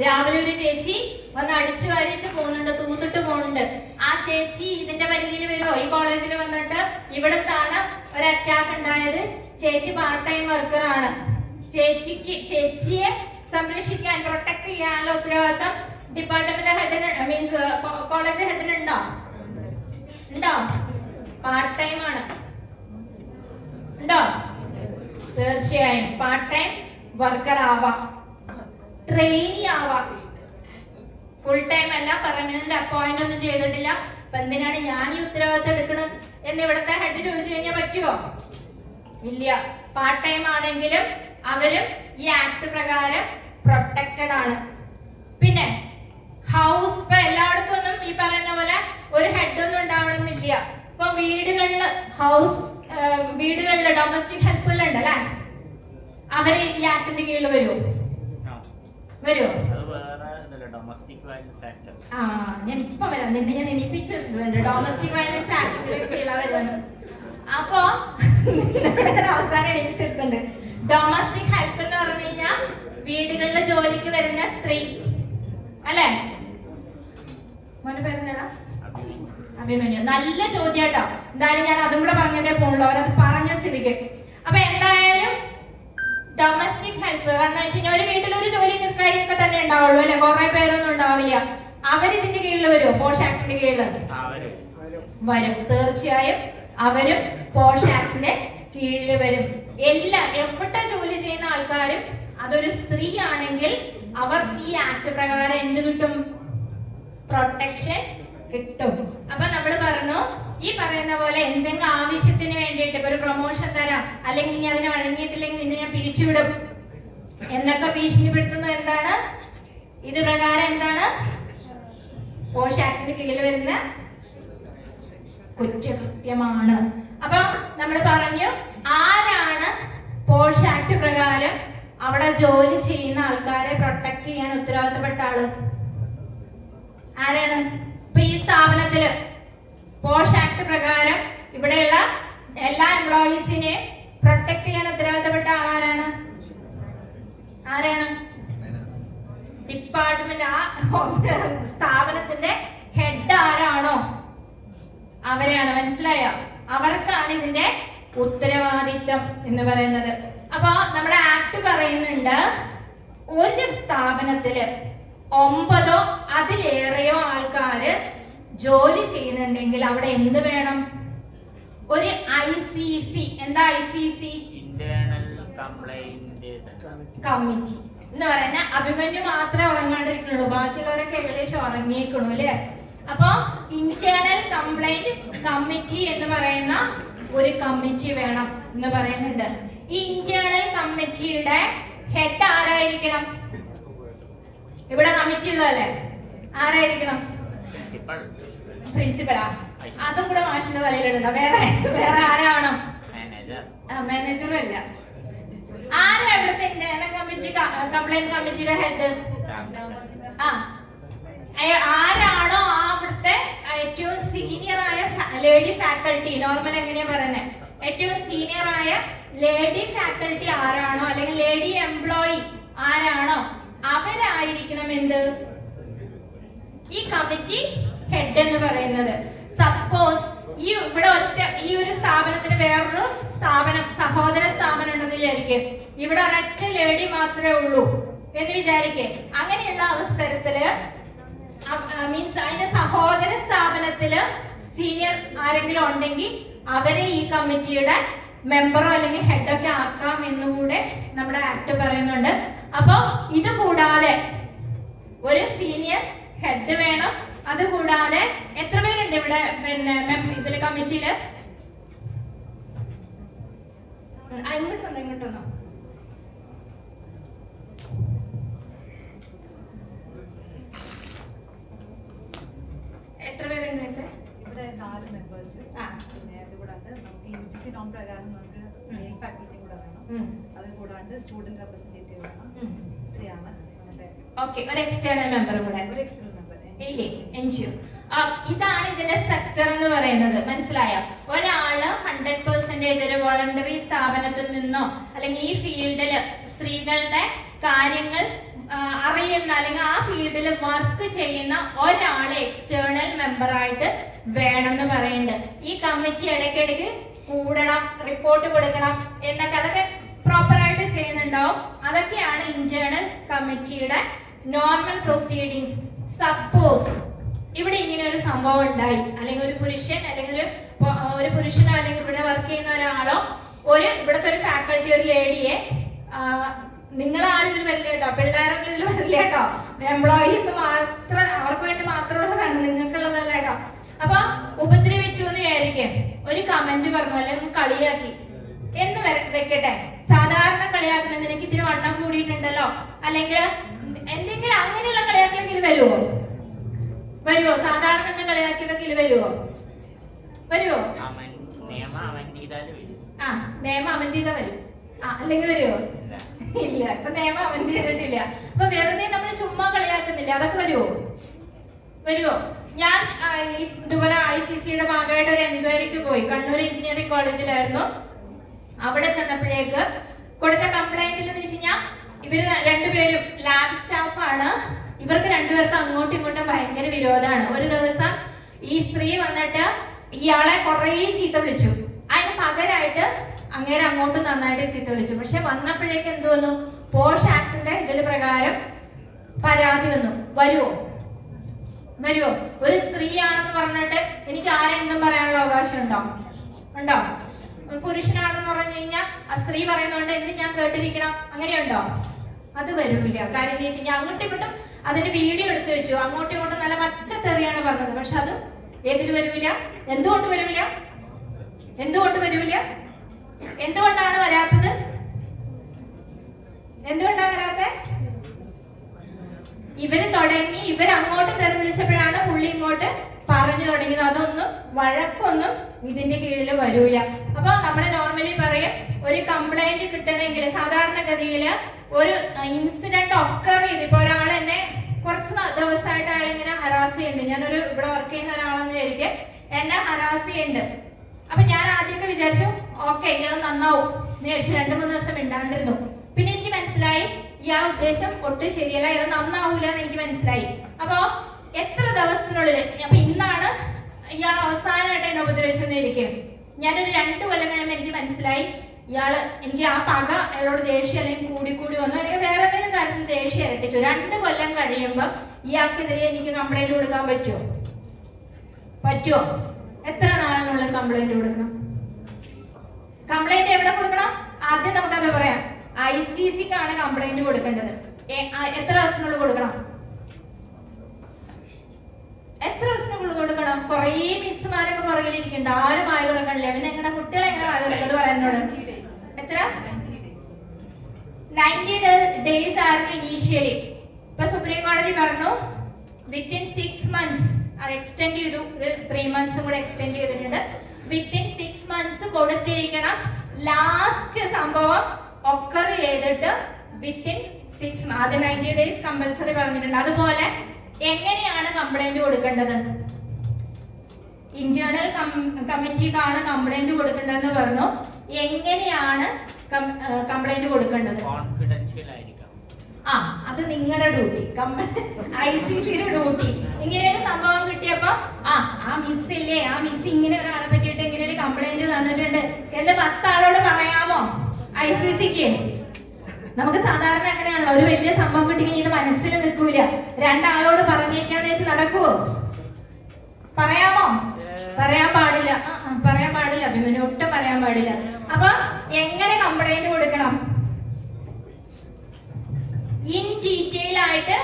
രാവിലെ ഒരു ചേച്ചി വന്ന് അടിച്ചു വാരിയിട്ട് പോകുന്നുണ്ട്, തൂത്തിട്ട് പോകുന്നുണ്ട്. ആ ചേച്ചി ഇതിന്റെ പരിധിയിൽ വരുമോ? ഈ കോളേജിൽ വന്നിട്ട് ഇവിടത്താണ് ഒരു അറ്റാക്ക് ഉണ്ടായത്. ചേച്ചി പാർട്ട് ടൈം വർക്കർ ആണ്. ചേച്ചിയെ സംരക്ഷിക്കാൻ, പ്രൊട്ടക്ട് ചെയ്യാനുള്ള ഉത്തരവാദിത്തം ഡിപ്പാർട്ട്മെന്റ് ഹെഡിന് മീൻസ് കോളേജ് ഹെഡിന് ഉണ്ടോ? പാർട്ട് ടൈം ആണ്. ഉണ്ടോ? തീർച്ചയായും പാർട്ട് ടൈം വർക്കർ ആവാം, ട്രെയിനി ആവാം. ഫുൾ ടൈം അല്ല, പെർമനന്റ് അപ്പോയിന്റ് ഒന്നും ചെയ്തിട്ടില്ല. അപ്പൊ എന്തിനാണ് ഞാൻ ഈ ഉത്തരവാദിത്തം എടുക്കണം എന്ന് ഇവിടുത്തെ ഹെഡ് ചോദിച്ചു കഴിഞ്ഞാൽ പറ്റുമോ? ഇല്ല. പാർട്ട് ടൈം ആണെങ്കിലും അവരും ഈ ആക്ട് പ്രകാരം പ്രൊട്ടക്റ്റഡ് ആണ്. പിന്നെ ഹൗസ്, ഇപ്പൊ എല്ലായിടത്തും ഒന്നും ഈ പറയുന്ന പോലെ ഒരു ഹെഡ് ഒന്നും ഉണ്ടാവണമെന്നില്ല. ഇപ്പൊ വീടുകളില് ഡൊമസ്റ്റിക് ഹെൽപ്പുകളുണ്ട് അല്ലെ, അവര് ഈ ആക്ടിന്റെ കീഴിൽ വരുമോ? ഞാൻ ഇപ്പൊ വരാം, നിന്നെ ഞാൻ എണിപ്പിച്ചിട്ടുണ്ട്. ഡൊമസ്റ്റിക് വയലൻസ് ആക്ടിലേക്ക് കീഴിലാണ് വരുന്നത്. അപ്പൊ അവസാനം എണിപ്പിച്ചെടുത്തുണ്ട്. ഡൊമസ്റ്റിക് ഹെൽപ്പ് എന്ന് പറഞ്ഞു കഴിഞ്ഞാൽ വീടുകളിലെ ജോലിക്ക് വരുന്ന സ്ത്രീ അല്ലെ? മോനെ പേരെന്താ? അഭിമന്യു. നല്ല ചോദ്യാട്ടോ. എന്തായാലും ഞാൻ അതും കൂടെ പറഞ്ഞിട്ടേ പോകുള്ളൂ, അവരത് പറഞ്ഞ സ്ഥിതിക്ക്. അപ്പൊ എന്തായാലും ഡൊമസ്റ്റിക് ഹെൽപ്പ് കാരണം വെച്ച് കഴിഞ്ഞാൽ ഒരു വീട്ടിലൊരു ജോലിക്കാരിയൊക്കെ തന്നെ ഉണ്ടാവുള്ളൂ അല്ലെ, കുറെ പേരൊന്നും ഉണ്ടാവില്ല. അവരിതിന്റെ കീഴിൽ വരുമോ? പോഷ് ആക്ടിന്റെ കീഴിൽ വരും. തീർച്ചയായും അവരും പോഷ് ആക്ടിന്റെ കീഴിൽ വരും. എവിടെ ജോലി ചെയ്യുന്ന ആൾക്കാരും അതൊരു സ്ത്രീ ആണെങ്കിൽ അവർക്ക് ഈ ആക്ട് പ്രകാരം എന്ത് കിട്ടും? പ്രൊട്ടക്ഷൻ കിട്ടും. അപ്പൊ നമ്മൾ പറഞ്ഞു, ഈ പറയുന്ന പോലെ എന്തെങ്കിലും ആവശ്യത്തിന് വേണ്ടിയിട്ട് ഇപ്പൊ ഒരു പ്രൊമോഷൻ തരാം, അല്ലെങ്കിൽ നീ അതിന് വഴങ്ങിയിട്ടില്ലെങ്കിൽ നിന്നെ ഞാൻ പിരിച്ചുവിടും എന്നൊക്കെ ഭീഷണിപ്പെടുത്തുന്നു. എന്താണ് ഇത് പ്രകാരം? എന്താണ്? പോഷ് ആക്ടിന് കീഴിൽ വരുന്ന കുറ്റകൃത്യമാണ്. അപ്പൊ നമ്മൾ പറഞ്ഞു, ആരാണ് പോഷ് ആക്ട് പ്രകാരം അവിടെ ജോലി ചെയ്യുന്ന ആൾക്കാരെ പ്രൊട്ടക്ട് ചെയ്യാൻ ഉത്തരവാദിത്തപ്പെട്ട ആള്? ആരാണ്? ഇപ്പൊ ഈ സ്ഥാപനത്തില് പോഷ് ആക്ട് പ്രകാരം ഇവിടെയുള്ള എല്ലാ എംപ്ലോയീസിനെ പ്രൊട്ടക്ട് ചെയ്യാൻ ഉത്തരവാദിത്തപ്പെട്ട ആളാരാണ്? ഡിപ്പാർട്ട്മെന്റ്. ആ സ്ഥാപനത്തിന്റെ ഹെഡ് ആരാണോ അവരെയാണ്. മനസ്സിലായോ? അവർക്കാണ് ഇതിന്റെ ഉത്തരവാദിത്തം എന്ന് പറയുന്നത്. അപ്പൊ നമ്മുടെ ആക്ട് പറയുന്നുണ്ട്, ഒരു സ്ഥാപനത്തില് 9 അതിലേറെയോ ആൾക്കാര് ജോലി ചെയ്യുന്നുണ്ടെങ്കിൽ അവിടെ എന്ത് വേണം? ഒരു ICC. എന്താ ICC? ഇന്റേണൽ കംപ്ലൈന്റ് കമ്മിറ്റി എന്ന് പറയുന്ന. അഭിമന്യു മാത്രമേ ഉറങ്ങാണ്ടിരിക്കുന്നുള്ളൂ, ബാക്കിയുള്ളവരൊക്കെ ഏകദേശം ഉറങ്ങിയേക്കണു അല്ലേ? അപ്പൊ ഇന്റേണൽ കംപ്ലൈന്റ് കമ്മിറ്റി എന്ന് പറയുന്ന ഒരു കമ്മിറ്റി വേണം എന്ന് പറയുന്നുണ്ട്. ഈ ഇന്റേണൽ കമ്മിറ്റിയുടെ ഹെഡ് ആരായിരിക്കണം? ഇവിടെ കമ്മിറ്റി ഉള്ളതല്ലേ, ആരായിരിക്കണം? പ്രിൻസിപ്പലാ? അതും കൂടെ മാഷിന്റെ തലയിലിടണ്ട. വേറെ ആരാവണം? മാനേജറും അല്ല. ആരാ ഇവിടുത്തെ ഇന്റേണൽ കമ്മിറ്റി കംപ്ലൈന്റ് കമ്മിറ്റിയുടെ ഹെഡ്? ആരാണോ അവിടുത്തെ ഏറ്റവും സീനിയർ ആയ ലേഡി ഫാക്കൽറ്റി, നോർമൽ എങ്ങനെയാ പറയുന്നത്, ഏറ്റവും സീനിയർ ആയ ലേഡി ഫാക്കൽറ്റി ആരാണോ, അല്ലെങ്കിൽ ലേഡി എംപ്ലോയി ആരാണോ, അവരായിരിക്കണം എന്ത്? ഈ കമ്മിറ്റി ഹെഡ് എന്ന് പറയുന്നത്. സപ്പോസ് ഈ ഒരു സ്ഥാപനത്തിന് വേറൊരു സ്ഥാപനം, സഹോദര സ്ഥാപനം ഉണ്ടെന്ന് വിചാരിക്കേ, ഇവിടെ ഒരൊറ്റ ലേഡി മാത്രമേ ഉള്ളൂ എന്ന് വിചാരിക്കേ. അങ്ങനെയുള്ള അവസരത്തില് മീൻസ് അതിന്റെ സഹോദര സ്ഥാപനത്തില് സീനിയർ ആരെങ്കിലും ഉണ്ടെങ്കിൽ അവരെ ഈ കമ്മിറ്റിയുടെ മെമ്പറോ അല്ലെങ്കിൽ ഹെഡൊക്കെ ആക്കാം എന്നുകൂടെ നമ്മുടെ ആക്ട് പറയുന്നുണ്ട്. അപ്പൊ ഇത് കൂടാതെ ഒരു സീനിയർ ഹെഡ് വേണം. അതുകൂടാതെ എത്ര പേരുണ്ട് ഇവിടെ പിന്നെ ഇതില് കമ്മിറ്റിയില്? ഇങ്ങോട്ടൊന്നോ എത്ര പേരുണ്ട് സാർ? ഇവിടെ 4 മെമ്പേഴ്സ്. പിന്നെ അതുകൂടാണ്ട് നമുക്ക് UGC നോം പ്രകാരം നമുക്ക് മെയിൽ ഫാക്കൽറ്റി കൂടെ വേണം. അത് കൂടാണ്ട് സ്റ്റുഡന്റ് റെപ്രസെന്റേറ്റീവ് വേണം. ഇത്രയാണ് നമ്മുടെ ഒരു എക്സ്റ്റേണൽ മെമ്പർ കൂടെ. ഒരു എക്സ്റ്റേണൽ മെമ്പർ ഇല്ലേ? എൻജിഒ. ഇതാണ് ഇതിന്റെ സ്ട്രക്ചർ എന്ന് പറയുന്നത്. മനസ്സിലായോ? ഒരാള് 100% ഒരു വോളണ്ടറി സ്ഥാപനത്തിൽ നിന്നോ അല്ലെങ്കിൽ ഈ ഫീൽഡില് സ്ത്രീകളുടെ കാര്യങ്ങൾ അറിയുന്ന അല്ലെങ്കിൽ ആ ഫീൽഡിൽ വർക്ക് ചെയ്യുന്ന ഒരാള് എക്സ്റ്റേണൽ മെമ്പർ ആയിട്ട് വേണം എന്ന് പറയുന്നുണ്ട്. ഈ കമ്മിറ്റി ഇടയ്ക്കിടയ്ക്ക് കൂടണം, റിപ്പോർട്ട് കൊടുക്കണം എന്നൊക്കെ അതൊക്കെ പ്രോപ്പറായിട്ട് ചെയ്യുന്നുണ്ടാവും. അതൊക്കെയാണ് ഇന്റേണൽ കമ്മിറ്റിയുടെ നോർമൽ പ്രൊസീഡിങ്സ്. സപ്പോസ് ഇവിടെ ഇങ്ങനെ ഒരു സംഭവം ഉണ്ടായി, അല്ലെങ്കിൽ ഒരു പുരുഷൻ അല്ലെങ്കിൽ ഒരു പുരുഷനോ അല്ലെങ്കിൽ ഇവിടെ വർക്ക് ചെയ്യുന്ന ഒരാളോ ഇവിടുത്തെ ഒരു ഫാക്കൽറ്റി ഒരു ലേഡിയെ നിങ്ങളാരും ഇതിൽ വരില്ല കേട്ടോ, പിള്ളേരൊന്നും ഇതിൽ വരില്ല കേട്ടോ, എംപ്ലോയീസ് മാത്രം അവർക്ക് വേണ്ടി മാത്രമുള്ളതാണ്, നിങ്ങൾക്കുള്ളതല്ല കേട്ടോ. അപ്പൊ ഉപദ്രവിച്ചു എന്ന് വിചാരിക്കും, ഒരു കമന്റ് പറഞ്ഞു അല്ലെങ്കിൽ കളിയാക്കി എന്ന് വെക്കട്ടെ. സാധാരണ കളിയാക്കുന്നത് നിനക്ക് ഇത്തിരി വണ്ണം കൂടിയിട്ടുണ്ടല്ലോ അല്ലെങ്കിൽ എന്തെങ്കിലും അങ്ങനെയുള്ള കളിയാക്കലെങ്കിൽ വരുമോ? സാധാരണ കളിയാക്കിയതൊക്കെ വരുമോ? നിയമം അവന്റീത വരും. അല്ലെങ്കിൽ വരുമോ? ഇല്ല. ഇപ്പൊ നിയമം അവന്റീതിട്ടില്ല. അപ്പൊ വെറുതെ നമ്മൾ ചുമ്മാ കളിയാക്കുന്നില്ല, അതൊക്കെ വരുമോ? ഞാൻ ഇതുപോലെ ICCയുടെ ഭാഗമായിട്ട് ഒരു എൻക്വയറിക്ക് പോയി. കണ്ണൂർ എഞ്ചിനീയറിംഗ് കോളേജിലായിരുന്നു. അവിടെ ചെന്നപ്പോഴേക്ക് കൊടുത്ത കംപ്ലൈന്റിൽ എന്ന് വെച്ച് കഴിഞ്ഞാൽ ഇവര് രണ്ടുപേരും ലാബ് സ്റ്റാഫാണ്. ഇവർക്ക് രണ്ടുപേർക്കും അങ്ങോട്ടും ഇങ്ങോട്ടും ഭയങ്കര വിരോധമാണ്. ഒരു ദിവസം ഈ സ്ത്രീ വന്നിട്ട് ഇയാളെ കുറേ ചീത്ത വിളിച്ചു. അതിന് പകരമായിട്ട് അങ്ങേരെ അങ്ങോട്ടും നന്നായിട്ട് ചീത്ത വിളിച്ചു. പക്ഷെ വന്നപ്പോഴേക്ക് എന്ത് വന്നു? പോഷ് ആക്ടിന്റെ ഇതിൽ പ്രകാരം പരാതി വന്നു. വരുമോ? ഒരു സ്ത്രീയാണെന്ന് പറഞ്ഞിട്ട് എനിക്ക് ആരെന്തും പറയാനുള്ള അവകാശം ഉണ്ടോ? പുരുഷനാണെന്ന് പറഞ്ഞു കഴിഞ്ഞാൽ ആ സ്ത്രീ പറയുന്നതുകൊണ്ട് എന്ത് ഞാൻ കേട്ടിരിക്കണം, അങ്ങനെയുണ്ടോ? അത് വരൂല. കാര്യം എന്താ വെച്ച് കഴിഞ്ഞാൽ അങ്ങോട്ടും ഇങ്ങോട്ടും അതിന്റെ വീഡിയോ എടുത്തു വെച്ചു. അങ്ങോട്ടും ഇങ്ങോട്ടും നല്ല പച്ചത്തെറിയാണ് പറഞ്ഞത്. പക്ഷെ അത് ഏതിൽ വരൂല? എന്തുകൊണ്ട് വരൂല? എന്തുകൊണ്ടാണ് വരാത്തത്? എന്തുകൊണ്ടാണ് വരാത്തത്? ഇവര് അങ്ങോട്ട് തെറി വിളിച്ചപ്പോഴാണ് പുള്ളി ഇങ്ങോട്ട് പറഞ്ഞു തുടങ്ങിയത്. അതൊന്നും വഴക്കൊന്നും ഇതിന്റെ കീഴിൽ വരൂല. അപ്പൊ നമ്മള് നോർമലി പറയും, ഒരു കംപ്ലൈന്റ് കിട്ടണമെങ്കിൽ സാധാരണഗതിയിൽ ഒരു ഇൻസിഡന്റ് ഒക്കർ ചെയ്ത് ഇപ്പൊ ഒരാൾ എന്നെ കുറച്ച് ദിവസമായിട്ട് അയാൾ ഇങ്ങനെ ഹരാസ് ചെയ്യുന്നുണ്ട്. ഞാനൊരു ഇവിടെ വർക്ക് ചെയ്യുന്ന ഒരാളെന്ന് വിചാരിക്കും, എന്നെ ഹരാസ് ചെയ്യുന്നുണ്ട്. അപ്പൊ ഞാൻ ആദ്യമൊക്കെ വിചാരിച്ചു ഓക്കെ ഇയാൾ നന്നാവും എന്ന് വിചാരിച്ചു. 2-3 ദിവസം മിണ്ടാണ്ടിരുന്നു. പിന്നെ എനിക്ക് മനസ്സിലായി ഇയാൾ ഉദ്ദേശം ഒട്ടും ശരിയല്ല, ഇയാൾ നന്നാവൂല എന്ന് എനിക്ക് മനസ്സിലായി. അപ്പൊ എത്ര ദിവസത്തിനുള്ളിൽ, അപ്പൊ ഇന്നാണ് ഇയാൾ അവസാനമായിട്ട് എന്നെ ഉപദ്രവിച്ചെന്നിരിക്കും. ഞാനൊരു 2 കൊല്ലം കഴിയുമ്പോൾ എനിക്ക് മനസ്സിലായി എനിക്ക് ആ പക അയാളോട് ദേഷ്യം അല്ലെങ്കിൽ കൂടി വന്നു, അല്ലെങ്കിൽ വേറെ എന്തെങ്കിലും കാര്യത്തിൽ ദേഷ്യം ഇരട്ടിച്ചു. 2 കൊല്ലം കഴിയുമ്പോൾ ഇയാൾക്കെതിരെ എനിക്ക് കംപ്ലൈന്റ് കൊടുക്കാൻ പറ്റുമോ? എത്ര നാളിനുള്ളിൽ കംപ്ലൈന്റ് കൊടുക്കണം? കംപ്ലൈന്റ് എവിടെ കൊടുക്കണം? ആദ്യം നമുക്കത് പറയാം. ICCക്കാണ് കംപ്ലൈന്റ് കൊടുക്കേണ്ടത്. എത്ര ദിവസത്തിനുള്ളിൽ കൊടുക്കണം? കുറേ മിസ്സുമാരൊക്കെ പുറകിലിരിക്കുന്നുണ്ട്, ആരും വായ തുറക്കണില്ല. പിന്നെ എങ്ങനെ കുട്ടികളെ എങ്ങനെ വായ തുറക്കുന്നത് പറയുന്നോട്? എത്ര? 90 days ആയിരുന്നു ഇനീഷ്യലി. ഇപ്പൊ സുപ്രീം കോടതി പറഞ്ഞു വിത്തിൻ 6 months അത് എക്സ്റ്റെൻഡ് ചെയ്തു. ഒരു 3 months കൂടെ എക്സ്റ്റെൻഡ് ചെയ്തിട്ടുണ്ട്. Within 6 months കൊടുത്തിരിക്കണം. ലാസ്റ്റ് സംഭവം ഒക്കർ ചെയ്തിട്ട് വിത്തിൻ 6 months, അത് 90 days കമ്പൽസറി പറഞ്ഞിട്ടുണ്ട്. അതുപോലെ എങ്ങനെയാണ് കംപ്ലൈന്റ് കൊടുക്കേണ്ടത്? ഇന്റേണൽ കമ്മിറ്റിക്കാണ് കംപ്ലൈന്റ് കൊടുക്കേണ്ടതെന്ന് പറഞ്ഞു. എങ്ങനെയാണ് കംപ്ലൈന്റ് കൊടുക്കേണ്ടത്? അത് നിങ്ങളുടെ ഡ്യൂട്ടി, ICCയുടെ ഡ്യൂട്ടി. ഇങ്ങനെ ഒരു സംഭവം കിട്ടിയപ്പോ ആ മിസ്സില്ലേ, ആ മിസ് ഇങ്ങനെ ഒരാളെ പറ്റിയിട്ട് ഇങ്ങനെ ഒരു കംപ്ലൈന്റ് തന്നിട്ടുണ്ട് എന്ന് 10 ആളോട് പറയാമോ ICCക്ക്? നമുക്ക് സാധാരണ അങ്ങനെയാണല്ലോ, ഒരു വലിയ സംഭവം കിട്ടി കഴിഞ്ഞാൽ മനസ്സിൽ നിൽക്കൂല. 2 ആളോട് പറഞ്ഞേക്കാന്ന് വെച്ച് നടക്കുവോ? പറയാമോ? പറയാൻ പാടില്ല. അഭിമന്യു ഒട്ടും പറയാൻ പാടില്ല. അപ്പൊ എങ്ങനെ കംപ്ലൈന്റ് കൊടുക്കണം? ഇൻ ഡീറ്റെയിൽ ആയിട്ട്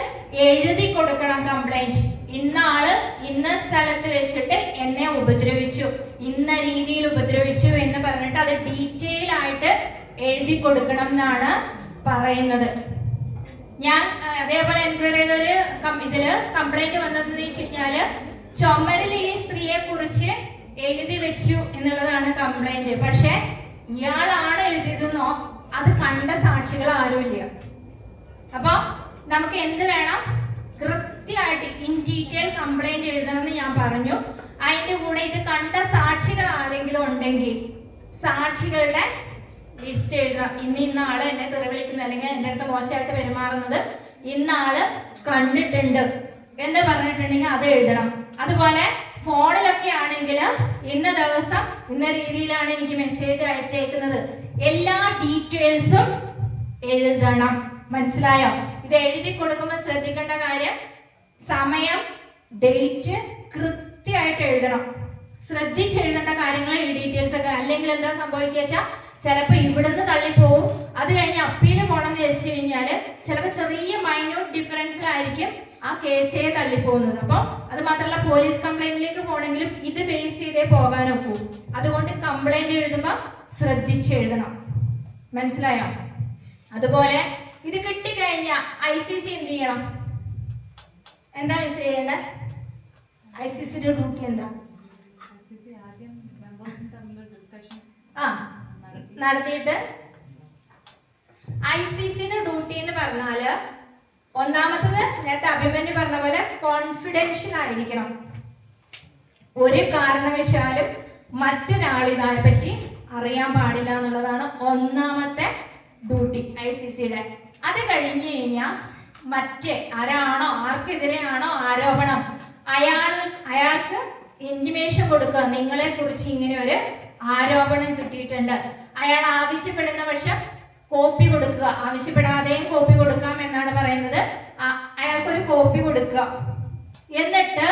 എഴുതി കൊടുക്കണം കംപ്ലൈന്റ്. ഇന്ന ആള് ഇന്ന സ്ഥലത്ത് വെച്ചിട്ട് എന്നെ ഉപദ്രവിച്ചു, ഇന്ന രീതിയിൽ ഉപദ്രവിച്ചു എന്ന് പറഞ്ഞിട്ട് അത് ഡീറ്റെയിൽ ആയിട്ട് എഴുതി കൊടുക്കണം എന്നാണ് പറയുന്നത്. ഞാൻ അതേപോലെ എൻക്വയറിയിൽ ഒരു ഇതില് കംപ്ലൈന്റ് വന്നതെന്ന് വെച്ച് കഴിഞ്ഞാല് ചുമരിൽ ഈ സ്ത്രീയെ കുറിച്ച് എഴുതി വെച്ചു എന്നുള്ളതാണ് കംപ്ലൈന്റ്. പക്ഷെ ഇയാളാണ് എഴുതിയതെന്നോ അത് കണ്ട സാക്ഷികൾ ആരുമില്ല. അപ്പൊ നമുക്ക് എന്ത് വേണം? കൃത്യമായിട്ട് ഇൻ ഡീറ്റെയിൽ കംപ്ലൈന്റ് എഴുതണം എന്ന് ഞാൻ പറഞ്ഞു. അതിന്റെ കൂടെ ഇത് കണ്ട സാക്ഷികൾ ആരെങ്കിലും ഉണ്ടെങ്കിൽ സാക്ഷികളുടെ ലിസ്റ്റ് എഴുതാം. ഇന്ന ആള് എന്നെ തെറി വിളിക്കുന്നത് അല്ലെങ്കിൽ എൻ്റെ അടുത്ത് മോശമായിട്ട് പെരുമാറുന്നത് ഇന്ന ആള് കണ്ടിട്ടുണ്ട് എന്ന് പറഞ്ഞിട്ടുണ്ടെങ്കിൽ അത് എഴുതണം. അതുപോലെ ഫോണിലൊക്കെ ആണെങ്കിൽ ഇന്ന ദിവസം ഇന്ന രീതിയിലാണ് എനിക്ക് മെസ്സേജ് അയച്ചേക്കുന്നത്, എല്ലാ ഡീറ്റെയിൽസും എഴുതണം. മനസ്സിലായോ? ഇത് എഴുതി കൊടുക്കുമ്പോൾ ശ്രദ്ധിക്കേണ്ട കാര്യം സമയം, ഡേറ്റ് കൃത്യമായിട്ട് എഴുതണം. ശ്രദ്ധിച്ചെഴുതേണ്ട കാര്യങ്ങൾ ഈ ഡീറ്റെയിൽസ് ഒക്കെ. അല്ലെങ്കിൽ എന്താ സംഭവിക്കുക വെച്ചാൽ ചിലപ്പോൾ ഇവിടുന്ന് തള്ളിപ്പോവും. അത് കഴിഞ്ഞ് അപ്പീല് പോകണം എന്ന് വെച്ച് കഴിഞ്ഞാല് ചിലപ്പോൾ ചെറിയ മൈന്യൂട്ട് ഡിഫറൻസിലായിരിക്കും ആ കേസേ തള്ളിപ്പോകുന്നത്. അപ്പോൾ അത് മാത്രമല്ല പോലീസ് കംപ്ലൈന്റിലേക്ക് പോകണമെങ്കിലും ഇത് ബേസ് ചെയ്തേ പോകാനൊക്കൂ. അതുകൊണ്ട് കംപ്ലൈന്റ് എഴുതുമ്പോൾ ശ്രദ്ധിച്ചെഴുതണം. മനസ്സിലായോ? അതുപോലെ ഇത് കിട്ടിക്കഴിഞ്ഞാൽ ICC എന്ത് ചെയ്യണം? എന്താ ചെയ്യേണ്ടത്? ICCയുടെ ഡ്യൂട്ടി എന്താ? ആദ്യം മെമ്പേഴ്സ് തമ്മിലുള്ള ഡിസ്കഷൻ നടത്തിയിട്ട് ICCയുടെ ഡ്യൂട്ടി എന്ന് പറഞ്ഞാല് ഒന്നാമത്തത് നേരത്തെ അഭിമന്യു പറഞ്ഞ പോലെ കോൺഫിഡൻഷ്യൽ ആയിരിക്കണം. ഒരു കാരണവശാലും മറ്റൊരാളിനെ പറ്റി അറിയാൻ പാടില്ല എന്നുള്ളതാണ് ഒന്നാമത്തെ ഡ്യൂട്ടി ICCയുടെ. അത് കഴിഞ്ഞു കഴിഞ്ഞാൽ മറ്റേ ആരാണോ ആർക്കെതിരെയാണോ ആരോപണം അയാൾക്ക് ഇന്റിമേഷൻ കൊടുക്കുക, നിങ്ങളെ കുറിച്ച് ഇങ്ങനെ ഒരു ആരോപണം കിട്ടിയിട്ടുണ്ട്. അയാൾ ആവശ്യപ്പെടുന്ന പക്ഷം കോപ്പി കൊടുക്കുക, ആവശ്യപ്പെടാതെയും കോപ്പി കൊടുക്കാം എന്നാണ് പറയുന്നത്. അയാൾക്കൊരു കോപ്പി കൊടുക്കുക. എന്നിട്ട്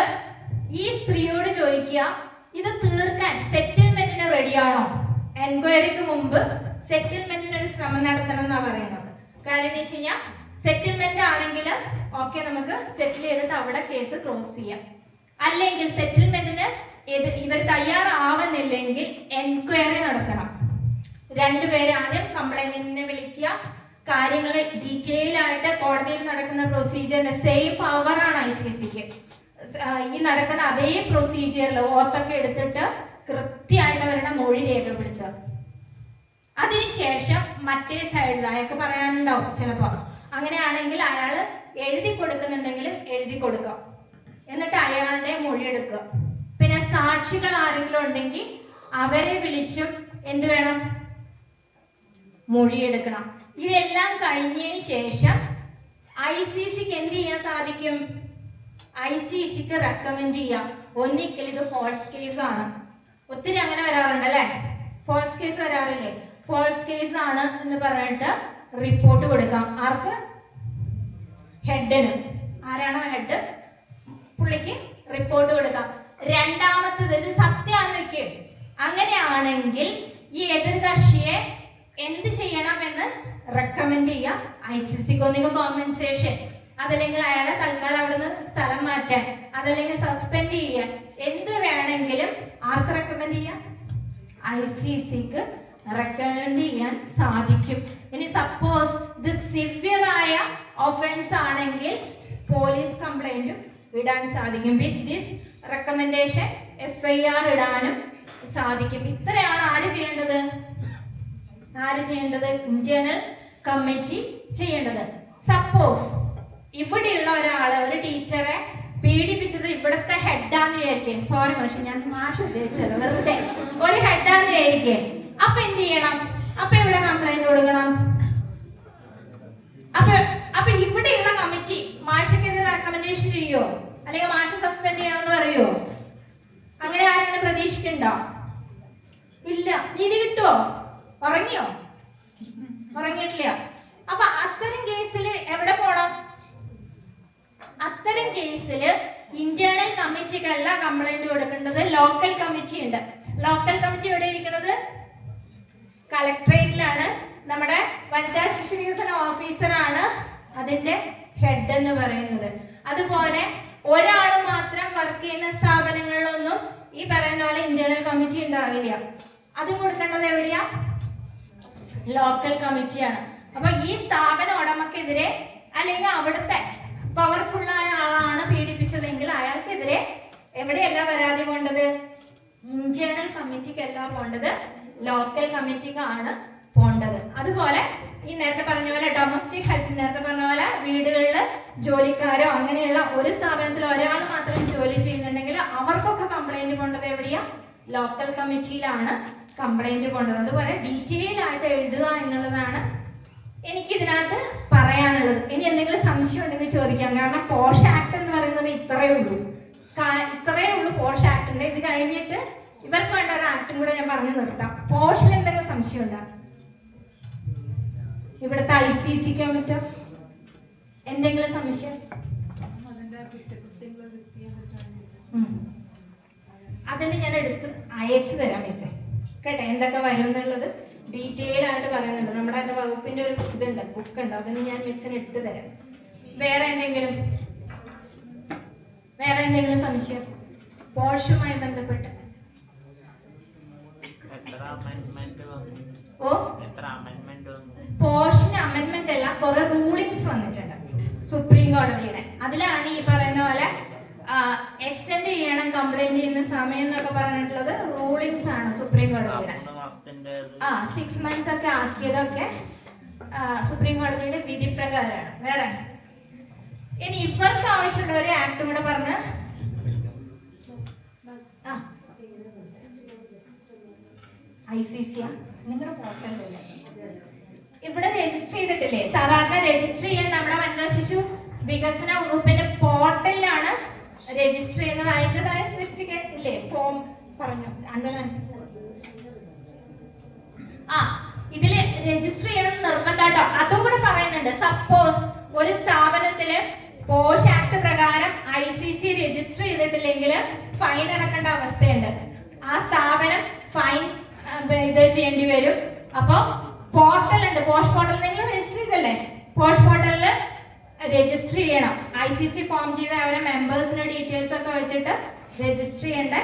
ഈ സ്ത്രീയോട് ചോദിക്കുക, ഇത് തീർക്കാൻ സെറ്റിൽമെന്റിന് റെഡിയാണോ? എൻക്വയറിക്ക് മുമ്പ് സെറ്റിൽമെന്റിന് ഒരു ശ്രമം നടത്തണം എന്നാണ് പറയുന്നത്. കാര്യം എന്ന് വെച്ച് കഴിഞ്ഞാൽ സെറ്റിൽമെന്റ് ആണെങ്കിൽ ഓക്കെ, നമുക്ക് സെറ്റിൽ ചെയ്തിട്ട് അവിടെ കേസ് ക്ലോസ് ചെയ്യാം. അല്ലെങ്കിൽ സെറ്റിൽമെന്റിന് ഇവർ തയ്യാറാവുന്നില്ലെങ്കിൽ എൻക്വയറി നടത്തണം. രണ്ടുപേരെ ആദ്യം കംപ്ലൈന്റിനെ വിളിക്കുക, കാര്യങ്ങൾ ഡീറ്റെയിൽ ആയിട്ട് കോടതിയിൽ നടക്കുന്ന പ്രൊസീജിയറിന്റെ സെയിം പവറാണ് ICCക്ക്. ഈ നടക്കുന്ന അതേ പ്രൊസീജിയറിൽ ഓത്തൊക്കെ എടുത്തിട്ട് കൃത്യമായിട്ട് അവരുടെ മൊഴി രേഖപ്പെടുത്തുക. അതിനുശേഷം മറ്റേ സൈഡിൽ അയാൾക്ക് പറയാനുണ്ടാവും ചിലപ്പോൾ. അങ്ങനെയാണെങ്കിൽ അയാൾ എഴുതി കൊടുക്കുന്നുണ്ടെങ്കിൽ എഴുതി കൊടുക്കുക, എന്നിട്ട് അയാളുടെ മൊഴി എടുക്കുക. പിന്നെ സാക്ഷികൾ ആരെങ്കിലും ഉണ്ടെങ്കിൽ അവരെ വിളിച്ചും എന്ത് വേണം? മൊഴിയെടുക്കണം. ഇതെല്ലാം കഴിഞ്ഞതിന് ശേഷം ICCക്ക് എന്ത് ചെയ്യാൻ സാധിക്കും? ICCക്ക് റെക്കമെൻഡ് ചെയ്യാം. ഒന്നിക്കൽ ഇത് ഫോൾസ് കേസ് ആണ്. ഒത്തിരി അങ്ങനെ വരാറുണ്ട് അല്ലേ? ഫോൾസ് കേസ് വരാറില്ലേ? ഫോൾസ് കേസ് ആണ് എന്ന് പറഞ്ഞിട്ട് റിപ്പോർട്ട് കൊടുക്കാം. ആർക്ക്? ഹെഡിന്. ആരാണോ ഹെഡ് പുള്ളിക്ക് റിപ്പോർട്ട് കൊടുക്കാം. രണ്ടാമത്തത് ഇത് സത്യമാണെന്ന് വെക്കും. അങ്ങനെയാണെങ്കിൽ ഈ എതിർകക്ഷിയെ എന്ത് ചെയ്യണമെന്ന് റെക്കമെൻഡ് ചെയ്യാം ICCക്ക്. ഒന്നുകിൽ കോമ്പൻസേഷൻ, അതല്ലെങ്കിൽ അയാളെ തൽക്കാലം അവിടുന്ന് സ്ഥലം മാറ്റാൻ, അതല്ലെങ്കിൽ സസ്പെൻഡ് ചെയ്യാൻ, എന്ത് വേണമെങ്കിലും ആർക്ക് റെക്കമെൻഡ് ചെയ്യാം? ICCക്ക് റെക്കമെൻഡ് ചെയ്യാൻ സാധിക്കും. ഇനി സപ്പോസ് ഇത് സിവിയർ ആയ ഒഫൻസ് ആണെങ്കിൽ പോലീസ് കംപ്ലൈന്റും ഇടാൻ സാധിക്കും. വിത്ത് ദിസ് റെക്കമെൻഡേഷൻ FIR ഇടാനും സാധിക്കും. ഇത്രയാണ് ആര് ചെയ്യേണ്ടത്? ഇന്റേണൽ കമ്മിറ്റി ചെയ്യേണ്ടത്. സപ്പോസ് ഇവിടെയുള്ള ഒരാള്, ഒരു ടീച്ചറെ പീഡിപ്പിച്ചത് ഇവിടുത്തെ ഹെഡാന്ന് വിചാരിക്കേ. സോറി മാഷ്, ഞാൻ മാഷ് ഉദ്ദേശിച്ചത് വെറുതെ ഒരു ഹെഡാന്ന് വിചാരിക്കേ. അപ്പൊ എന്ത് ചെയ്യണം? അപ്പൊ ഇവിടെ കംപ്ലൈന്റ് കൊടുക്കണം. അപ്പൊ ഇവിടെയുള്ള കമ്മിറ്റി മാഷക്കെതിരെ റെക്കമെൻഡേഷൻ ചെയ്യോ? അല്ലെങ്കിൽ മാഷ് സസ്പെൻഡ് ചെയ്യണമെന്ന് പറയോ? അങ്ങനെ ആരെങ്കിലും പ്രതീക്ഷിക്കണ്ടോ? ഇല്ല. നീതി കിട്ടുമോ? ഉറങ്ങിയിട്ടില്ല. അപ്പൊ അത്തരം കേസിൽ എവിടെ പോണം? അത്തരം കേസിൽ ഇന്റേണൽ കമ്മിറ്റിക്കല്ല കംപ്ലൈന്റ് കൊടുക്കേണ്ടത്, ലോക്കൽ കമ്മിറ്റി ഉണ്ട്. ലോക്കൽ കമ്മിറ്റി എവിടെ ഇരിക്കുന്നത്? കളക്ടറേറ്റിലാണ്. നമ്മുടെ വനിതാ ശിശു വികസന ഓഫീസറാണ് അതിന്റെ ഹെഡ് എന്ന് പറയുന്നത്. അതുപോലെ ഒരാൾ മാത്രം വർക്ക് ചെയ്യുന്ന സ്ഥാപനങ്ങളിലൊന്നും ഈ പറയുന്ന പോലെ ഇന്റേണൽ കമ്മിറ്റി ഉണ്ടാവില്ല. അതും കൊടുക്കേണ്ടത് എവിടെയാ? ലോക്കൽ കമ്മിറ്റിയാണ്. അപ്പൊ ഈ സ്ഥാപന ഉടമക്കെതിരെ അല്ലെങ്കിൽ അവിടുത്തെ പവർഫുള്ളായ ആളാണ് പീഡിപ്പിച്ചതെങ്കിൽ അയാൾക്കെതിരെ എവിടെയല്ല പരാതി പോകേണ്ടത്? ഇന്റേണൽ കമ്മിറ്റിക്കല്ല പോകേണ്ടത്, ലോക്കൽ കമ്മിറ്റിക്കാണ് പോകേണ്ടത്. അതുപോലെ ഈ നേരത്തെ പറഞ്ഞ പോലെ ഡൊമസ്റ്റിക് ഹെൽപ്പ്, നേരത്തെ പറഞ്ഞ പോലെ വീടുകളിൽ ജോലിക്കാരോ അങ്ങനെയുള്ള ഒരു സ്ഥാപനത്തിൽ ഒരാൾ മാത്രം ജോലി ചെയ്യുന്നുണ്ടെങ്കിൽ അവർക്കൊക്കെ കംപ്ലൈന്റ് പോകേണ്ടത് എവിടെയാ? ലോക്കൽ കമ്മിറ്റിയിലാണ് കംപ്ലൈന്റ് പോകേണ്ടത്. അതുപോലെ ഡീറ്റെയിൽ ആയിട്ട് എഴുതുക എന്നുള്ളതാണ് എനിക്കിതിനകത്ത് പറയാനുള്ളത്. ഇനി എന്തെങ്കിലും സംശയം ഉണ്ടെങ്കിൽ ചോദിക്കാം. കാരണം പോഷ് ആക്ട് എന്ന് പറയുന്നത് ഇത്രയേ ഉള്ളൂ പോഷ് ആക്ടിന്റെ. ഇത് കഴിഞ്ഞിട്ട് ഇവർക്ക് വേണ്ട ഒരു ആക്ടും കൂടെ ഞാൻ പറഞ്ഞു നിർത്താം. പോഷിൽ എന്തെങ്കിലും സംശയം ഉണ്ടോ? ഇവിടുത്തെ ICC മറ്റോ എന്തെങ്കിലും സംശയം? അതിന് ഞാൻ എടുത്ത് അയച്ചു തരാം മിസ്സേ, കേട്ടെ. എന്തൊക്കെ വരും എന്നുള്ളത് ഡീറ്റെയിൽ ആയിട്ട് പറയുന്നുണ്ട്. നമ്മുടെ അതിന്റെ വകുപ്പിന്റെ ഒരു ഇതുണ്ട്, ബുക്ക് ഉണ്ട്, അതിന് ഞാൻ മിസ്സിന് ഇട്ട് തരാം. വേറെ എന്തെങ്കിലും സംശയം പോഷുമായി ബന്ധപ്പെട്ട്? പോഷന് അമെന്റ്മെന്റ് അല്ല, കുറെ റൂളിങ്സ് വന്നിട്ടുണ്ട് സുപ്രീം കോടതിയുടെ. അതിലാണ് ഈ പറയുന്ന പോലെ എക്സ്റ്റെൻഡ് ചെയ്യണം കംപ്ലൈന്റ് ചെയ്യുന്ന സമയം എന്നൊക്കെ പറഞ്ഞിട്ടുള്ളത് റൂളിങ്സ് ആണ് സുപ്രീം കോടതിയുടെ. 6 months ഒക്കെ ആക്കിയതൊക്കെ സുപ്രീം കോടതിയുടെ വിധി പ്രകാരമാണ്. വേറെ ഇനി ഇവർക്ക് ആവശ്യമുള്ള ഒരു ആക്ടും കൂടെ പറഞ്ഞ് ICC നിങ്ങളുടെ പോർട്ടലല്ലേ ഇവിടെ രജിസ്റ്റർ ചെയ്തിട്ടില്ലേ? സാധാരണ രജിസ്റ്റർ ചെയ്യാൻ നമ്മുടെ വനിതാ ശിശു വികസന വകുപ്പിന്റെ പോർട്ടലിലാണ് രജിസ്റ്റർ ചെയ്യുന്നതായിട്ടുള്ളതായ സ്പെസിഫിക് ഇല്ലേ ഫോം പറഞ്ഞു അഞ്ജന. ഇതില് രജിസ്റ്റർ ചെയ്യണം നിർബന്ധമായിട്ടോ. അതും കൂടെ പറയുന്നുണ്ട്. സപ്പോസ് ഒരു സ്ഥാപനത്തില് പോഷ് ആക്ട് പ്രകാരം ICC രജിസ്റ്റർ ചെയ്തിട്ടില്ലെങ്കിൽ ഫൈൻ അടക്കേണ്ട അവസ്ഥയുണ്ട്. ആ സ്ഥാപനം ഫൈൻ ഇത് ചെയ്യേണ്ടി വരും. അപ്പൊ പോർട്ടൽ ഉണ്ട്, പോഷ് പോർട്ടൽ. നിങ്ങൾ രജിസ്റ്റർ ചെയ്തല്ലേ? പോഷ് പോർട്ടലിൽ രജിസ്റ്റർ ചെയ്യണം. ICC ഫോം ചെയ്ത് അവരെ മെമ്പേഴ്സിന്റെ ഡീറ്റെയിൽസ് ഒക്കെ വെച്ചിട്ട് രജിസ്റ്റർ ചെയ്യേണ്ട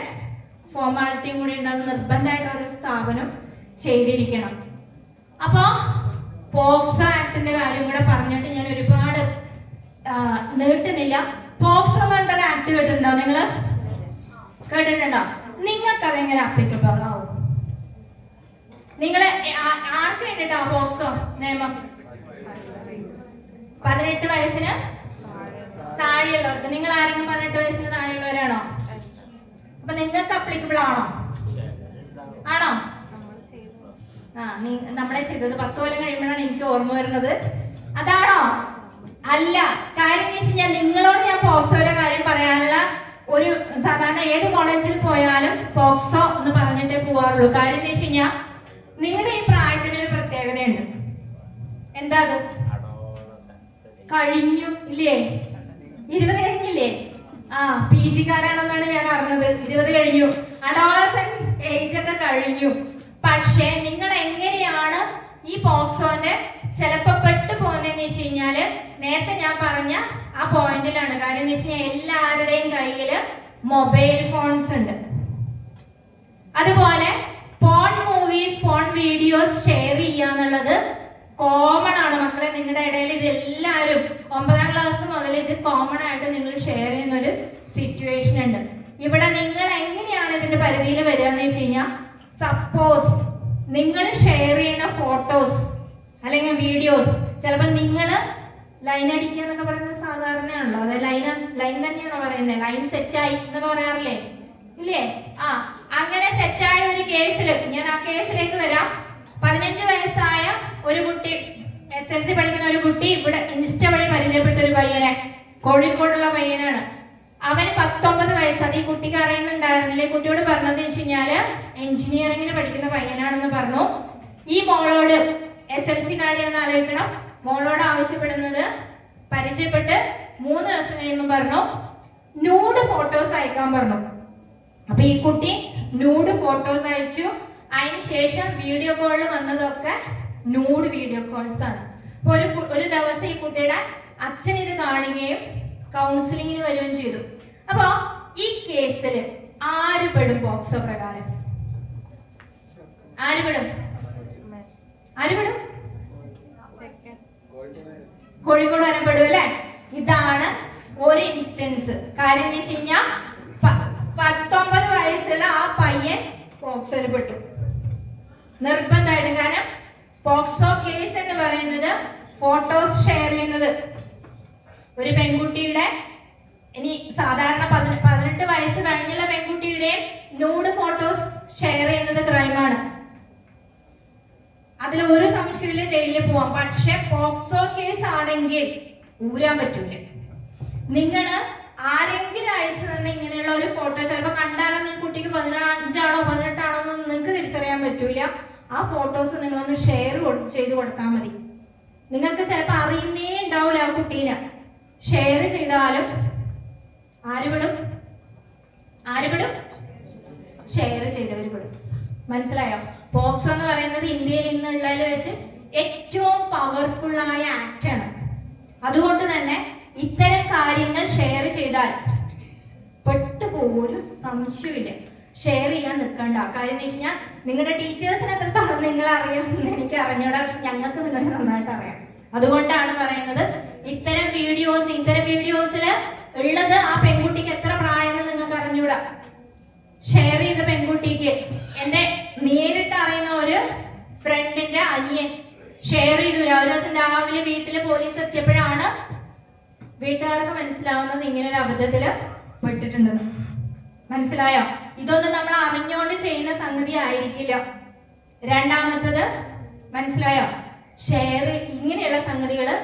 ഫോർമാലിറ്റിയും കൂടി ഉണ്ടാകുന്ന നിർബന്ധമായിട്ട് ഒരു സ്ഥാപനം ചെയ്തിരിക്കണം. അപ്പോ പോക്സോ ആക്ടിന്റെ കാര്യം കൂടെ പറഞ്ഞിട്ട് ഞാൻ ഒരുപാട് നീട്ടുന്നില്ല. പോക്സോ എന്ന് പറഞ്ഞൊരു ആക്ട് കേട്ടിട്ടുണ്ടോ? നിങ്ങൾ കേട്ടിട്ടുണ്ടോ? നിങ്ങൾക്ക് അതെങ്ങനെ അപ്ലിക്കബിൾ ആവും? നിങ്ങളെ ആർക്ക് വേണ്ടിട്ടാ പോക്സോ നിയമം? 18 വയസ്സിന് താഴെയുള്ളവർക്ക്. നിങ്ങൾ ആരെങ്കിലും 18 വയസ്സിന് താഴെയുള്ളവരാണോ? അപ്പൊ നിങ്ങൾക്ക് അപ്ലിക്കബിൾ ആണോ? നമ്മളെ ചെയ്തത് 10 കൊല്ലം കഴിയുമ്പോഴാണ് എനിക്ക് ഓർമ്മ വരുന്നത്. അതാണോ? അല്ല. കാര്യം എന്ന് വെച്ചാൽ നിങ്ങളോട് ഞാൻ പോക്സോയുടെ കാര്യം പറയാനുള്ള ഒരു സാധാരണ ഏത് കോളേജിൽ പോയാലും പോക്സോ എന്ന് പറഞ്ഞിട്ടേ പോവാറുള്ളൂ. കാര്യം എന്ന് വെച്ച് കഴിഞ്ഞാൽ നിങ്ങളുടെ ഈ പ്രായത്തിനൊരു പ്രത്യേകതയുണ്ട്. എന്താ അത്? കഴിഞ്ഞു ഇല്ലേ? 20 കഴിഞ്ഞില്ലേ? PG കാരാണെന്നാണ് ഞാൻ അറിഞ്ഞത്. 20 കഴിഞ്ഞു. അഡോളസെന്റ് ഏജ് ഒക്കെ കഴിഞ്ഞു. പക്ഷേ നിങ്ങൾ എങ്ങനെയാണ് ഈ പോക്സോന്റെ ചിലപ്പോ പെട്ടു പോകുന്നതെന്ന് വെച്ച് കഴിഞ്ഞാല് നേരത്തെ ഞാൻ പറഞ്ഞ ആ പോയിന്റിലാണ്. കാര്യം എന്ന് വെച്ച് കഴിഞ്ഞാൽ എല്ലാവരുടെയും കയ്യില് മൊബൈൽ ഫോൺസ് ഉണ്ട്. അതുപോലെ porn movies, porn videos share ചെയ്യാന്നുള്ളത് കോമൺ ആണ് മക്കളെ. നിങ്ങളുടെ ഇടയിൽ ഇത് എല്ലാവരും 9ാം ക്ലാസ് മുതൽ ഇത് കോമൺ ആയിട്ട് നിങ്ങൾ ഷെയർ ചെയ്യുന്ന ഒരു സിറ്റുവേഷൻ ഉണ്ട്. ഇവിടെ നിങ്ങൾ എങ്ങനെയാണ് ഇതിന്റെ പരിധിയിൽ വരിക എന്ന് വെച്ച് കഴിഞ്ഞാൽ, സപ്പോസ് നിങ്ങൾ ഷെയർ ചെയ്യുന്ന ഫോട്ടോസ് അല്ലെങ്കിൽ വീഡിയോസ് ചിലപ്പോൾ നിങ്ങൾ ലൈൻ അടിക്കുക എന്നൊക്കെ പറയുന്നത് സാധാരണയാണല്ലോ. അതായത് ലൈൻ തന്നെയാണോ പറയുന്നത്? ലൈൻ സെറ്റായി എന്നൊക്കെ പറയാറില്ലേ? ഇല്ലേ? അങ്ങനെ സെറ്റായ ഒരു കേസിൽ, ഞാൻ ആ കേസിലേക്ക് വരാം. 15 വയസ്സായ ഒരു കുട്ടി, SLC പഠിക്കുന്ന ഒരു കുട്ടി ഇവിടെ ഇൻസ്റ്റ വഴി പരിചയപ്പെട്ട ഒരു പയ്യനെ, കോഴിക്കോടുള്ള പയ്യനാണ്. അവന് 19 വയസ്സ്. അത് ഈ കുട്ടിക്ക് അറിയുന്നുണ്ടായിരുന്നില്ല. കുട്ടിയോട് പറഞ്ഞത് വെച്ച് കഴിഞ്ഞാല് എഞ്ചിനീയറിംഗിന് പഠിക്കുന്ന പയ്യനാണെന്ന് പറഞ്ഞു. ഈ മോളോട്, SLC കാര്യമെന്ന് ആലോചിക്കണം, മോളോട് ആവശ്യപ്പെടുന്നത് പരിചയപ്പെട്ട് 3 ദിവസം കഴിയുമ്പോൾ പറഞ്ഞു ന്യൂഡ് ഫോട്ടോസ് അയക്കാൻ പറഞ്ഞു. അപ്പൊ ഈ കുട്ടി ന്യൂഡ് ഫോട്ടോസ് അയച്ചു. അതിനുശേഷം വീഡിയോ കോളിൽ വന്നതൊക്കെ ന്യൂഡ് വീഡിയോ കോൾസ് ആണ്. അപ്പൊ ഒരു ദിവസം ഈ കുട്ടിയുടെ അച്ഛൻ ഇത് കാണുകയും കൗൺസിലിങ്ങിന് വരികയും ചെയ്തു. അപ്പോ ഈ കേസിൽ ആര് പെടും? പോക്സോ പ്രകാരം ആര് പെടും? കോഴിക്കോട് വരപ്പെടും അല്ലെ? ഇതാണ് ഒരു ഇൻസ്റ്റൻസ്. കാര്യം എന്ന് വെച്ച് കഴിഞ്ഞാൽ 19 വയസ്സുള്ള ആ പയ്യൻ പോക്സോയിൽ പെട്ടു നിർബന്ധമായിട്ടും. കാരണം പോക്സോ കേസ് എന്ന് പറയുന്നത് ഫോട്ടോസ് ഷെയർ ചെയ്യുന്നത് ഒരു പെൺകുട്ടിയുടെ, ഇനി സാധാരണ 18 വയസ്സ് കഴിഞ്ഞുള്ള പെൺകുട്ടിയുടെയും ന്യൂഡ് ഫോട്ടോസ് ഷെയർ ചെയ്യുന്നത് ക്രൈമാണ്. അതിൽ ഒരു സംശയമില്ല, ജയിലിൽ പോവാം. പക്ഷെ പോക്സോ കേസ് ആണെങ്കിൽ ഊരാൻ പറ്റൂല. നിങ്ങൾ ആരെങ്കിലും അയച്ചു തന്ന ഇങ്ങനെയുള്ള ഒരു ഫോട്ടോ ചിലപ്പോൾ കണ്ടാലും ഈ കുട്ടിക്ക് 15 ആണോ 18 ആണോ എന്നൊന്നും നിങ്ങൾക്ക് തിരിച്ചറിയാൻ പറ്റൂല. ആ ഫോട്ടോസ് നിങ്ങളൊന്ന് ഷെയർ ചെയ്ത് കൊടുത്താൽ മതി. നിങ്ങൾക്ക് ചിലപ്പോൾ അറിയുന്നേ ഉണ്ടാവില്ല ആ കുട്ടീനെ. ഷെയർ ചെയ്താലും ആര് വിടും? ഷെയർ ചെയ്തവർ വിടും. മനസ്സിലായോ? പോക്സോ എന്ന് പറയുന്നത് ഇന്ത്യയിൽ ഇന്നുള്ളതിൽ വെച്ച് ഏറ്റവും പവർഫുൾ ആയ ആക്ട് ആണ്. അതുകൊണ്ട് തന്നെ ഇത്തരം കാര്യങ്ങൾ ഷെയർ ചെയ്താൽ പെട്ടുപോകും, ഒരു സംശയമില്ല. ഷെയർ ചെയ്യാൻ നിൽക്കണ്ട. കാര്യം എന്ന് വെച്ച് കഴിഞ്ഞാൽ നിങ്ങളുടെ ടീച്ചേഴ്സിന് എത്രത്തോളം നിങ്ങൾ അറിയാമെന്ന് എനിക്ക് അറിഞ്ഞൂടാ, പക്ഷെ ഞങ്ങൾക്ക് നിങ്ങളെ നന്നായിട്ട് അറിയാം. അതുകൊണ്ടാണ് പറയുന്നത് ഇത്തരം വീഡിയോസിൽ ഉള്ളത് ആ പെൺകുട്ടിക്ക് എത്ര പ്രായം നിങ്ങൾക്ക് അറിഞ്ഞൂടാ. ഷെയർ ചെയ്ത പെൺകുട്ടിക്ക് എന്റെ നേരിട്ട് അറിയുന്ന ഒരു ഫ്രണ്ടിന്റെ അനിയൻ ഷെയർ ചെയ്തു. ഒരു ദിവസം രാവിലെ വീട്ടില് പോലീസ് എത്തിയപ്പോഴാണ് വീട്ടുകാർക്ക് മനസ്സിലാവുന്നത് ഇങ്ങനെ ഒരു അബദ്ധത്തില് പെട്ടിട്ടുണ്ടെന്ന്. മനസ്സിലായോ? ഇതൊന്നും നമ്മൾ അറിഞ്ഞുകൊണ്ട് ചെയ്യുന്ന സംഗതി ആയിരിക്കില്ല. രണ്ടാമത്തത് മനസ്സിലായോ? ഇങ്ങനെയുള്ള സംഗതികള്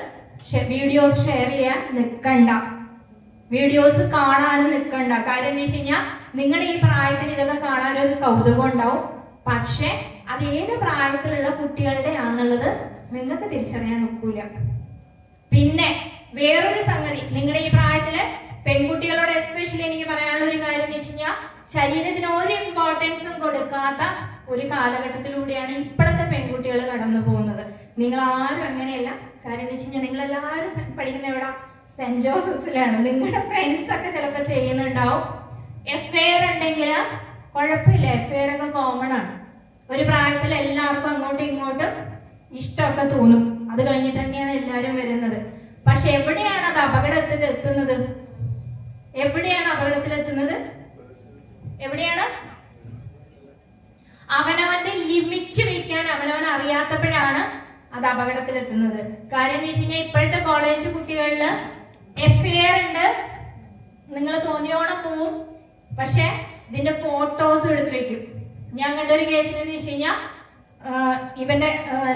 വീഡിയോസ് ഷെയർ ചെയ്യാൻ നിൽക്കണ്ട, വീഡിയോസ് കാണാനും നിൽക്കണ്ട. കാര്യം എന്ന് വെച്ച് കഴിഞ്ഞാൽ നിങ്ങളുടെ ഈ പ്രായത്തിന് ഇതൊക്കെ കാണാൻ ഒരു കൗതുകം ഉണ്ടാവും. പക്ഷെ അത് ഏത് പ്രായത്തിലുള്ള കുട്ടികളുടെ ആണെന്നുള്ളത് നിങ്ങൾക്ക് തിരിച്ചറിയാൻ ഒക്കൂല. പിന്നെ വേറൊരു സംഗതി, നിങ്ങളുടെ ഈ പ്രായത്തില് പെൺകുട്ടികളോട് എസ്പെഷ്യലി എനിക്ക് പറയാനുള്ള ഒരു കാര്യം എന്ന് വെച്ച് കഴിഞ്ഞാൽ ശരീരത്തിന് ഒരു ഇമ്പോർട്ടൻസും കൊടുക്കാത്ത ഒരു കാലഘട്ടത്തിലൂടെയാണ് ഇപ്പോഴത്തെ പെൺകുട്ടികൾ കടന്നു പോകുന്നത്. നിങ്ങൾ ആരും അങ്ങനെയല്ല. കാര്യം എന്ന് വെച്ച് കഴിഞ്ഞാൽ നിങ്ങൾ എല്ലാവരും പഠിക്കുന്ന എവിടെ? സെന്റ് ജോസഫ്സിലാണ്. നിങ്ങളുടെ ഫ്രണ്ട്സ് ഒക്കെ ചിലപ്പോൾ ചെയ്യുന്നുണ്ടാവും. എഫ്ഐആർ ഉണ്ടെങ്കിൽ കുഴപ്പമില്ല, എഫ്ഐആർ ഒക്കെ കോമൺ ആണ്. ഒരു പ്രായത്തിൽ എല്ലാവർക്കും അങ്ങോട്ടും ഇങ്ങോട്ടും ഇഷ്ടമൊക്കെ തോന്നും. അത് കഴിഞ്ഞിട്ട് തന്നെയാണ് എല്ലാവരും വരുന്നത്. പക്ഷെ എവിടെയാണ് അത് അപകടത്തിലെത്തുന്നത്? എവിടെയാണ് അവനവന്റെ ലിമിറ്റ് വെക്കാൻ അവനവൻ അറിയാത്തപ്പോഴാണ് അത് അപകടത്തിലെത്തുന്നത്. കാര്യം എന്ന് വെച്ച് കഴിഞ്ഞാൽ ഇപ്പോഴത്തെ കോളേജ് കുട്ടികളില് എഫ്ഐആർ ഉണ്ട്, നിങ്ങൾ തോന്നിയോണം പോവും, പക്ഷെ ഇതിന്റെ ഫോട്ടോസ് എടുത്തു വെക്കും. ഞാൻ കണ്ട ഒരു കേസിൽ എന്ന് വെച്ച് കഴിഞ്ഞാൽ ഇവന്റെ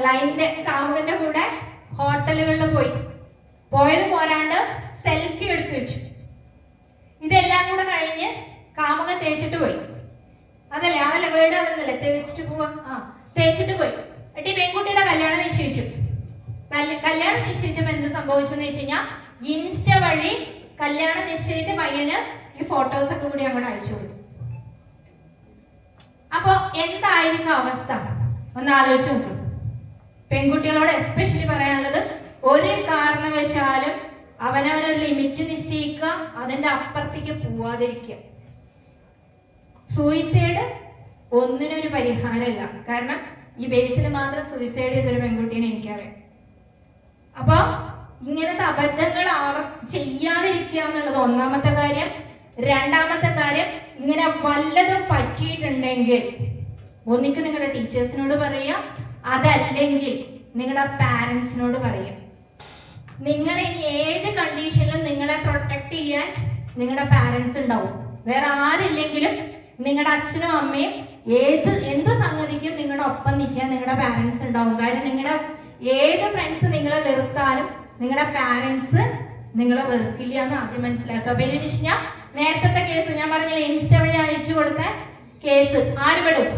ലൈനിന്റെ കാമുകന്റെ കൂടെ ഹോട്ടലുകളിൽ പോയത് പോരാണ്ട് സെൽഫി എടുത്തു വെച്ചു. ഇതെല്ലാം കൂടെ കഴിഞ്ഞ് കാമുകൻ തേച്ചിട്ട് പോയി. അതല്ലേ വേർഡ് അതൊന്നല്ലേ, തേച്ചിട്ട് പോവാ. തേച്ചിട്ട് പോയി. എന്നിട്ട് ഈ പെൺകുട്ടിയുടെ കല്യാണം നിശ്ചയിച്ചു. കല്യാണം നിശ്ചയിച്ചപ്പോൾ എന്ത് സംഭവിച്ചെന്ന് വെച്ച് കഴിഞ്ഞാൽ ഇൻസ്റ്റ വഴി കല്യാണം നിശ്ചയിച്ച പയ്യന് ഈ ഫോട്ടോസ് ഒക്കെ കൂടി അങ്ങോട്ട് അയച്ചു കൊടുത്തു. അപ്പൊ എന്തായിരിക്കും അവസ്ഥ ഒന്ന് ആലോചിച്ച് നോക്കും. പെൺകുട്ടികളോട് എസ്പെഷ്യലി പറയാനുള്ളത് ഒരു കാരണവശാലും അവനവനൊരു ലിമിറ്റ് നിശ്ചയിക്കുക, അതിന്റെ അപ്പുറത്തേക്ക് പോവാതിരിക്കുക. സൂയിസൈഡ് ഒന്നിനൊരു പരിഹാരമല്ല. കാരണം ഈ ബേസിൽ മാത്രം സൂയിസൈഡ് ചെയ്തൊരു പെൺകുട്ടീനെ എനിക്കറിയാം. അപ്പൊ ഇങ്ങനത്തെ അബദ്ധങ്ങൾ ചെയ്യാതിരിക്കുക എന്നുള്ളത് ഒന്നാമത്തെ കാര്യം. രണ്ടാമത്തെ കാര്യം, ഇങ്ങനെ വല്ലതും പറ്റിയിട്ടുണ്ടെങ്കിൽ ഒന്നിക്ക് നിങ്ങളുടെ ടീച്ചേഴ്സിനോട് പറയുക, അതല്ലെങ്കിൽ നിങ്ങളുടെ പാരൻസിനോട് പറയുക. നിങ്ങളെ ഇനി ഏത് കണ്ടീഷനിലും നിങ്ങളെ പ്രൊട്ടക്ട് ചെയ്യാൻ നിങ്ങളുടെ പാരൻസ് ഉണ്ടാവും. വേറെ ആരില്ലെങ്കിലും നിങ്ങളുടെ അച്ഛനും അമ്മയും എന്ത് സംഗതിക്കും നിങ്ങളുടെ ഒപ്പം നിൽക്കാൻ നിങ്ങളുടെ പാരൻസ് ഉണ്ടാവും. കാര്യം നിങ്ങളുടെ ഏത് ഫ്രണ്ട്സ് നിങ്ങളെ വെറുത്താലും നിങ്ങളുടെ പാരൻസ് നിങ്ങളെ വെറുക്കില്ല എന്ന് ആദ്യം മനസ്സിലാക്കുക. പിന്നെ എന്ന് വെച്ചാൽ നേരത്തെ കേസ് ഞാൻ പറഞ്ഞില്ല, ഇൻസ്റ്റ വഴി അയച്ചു കൊടുത്ത കേസ് ആരുപെടും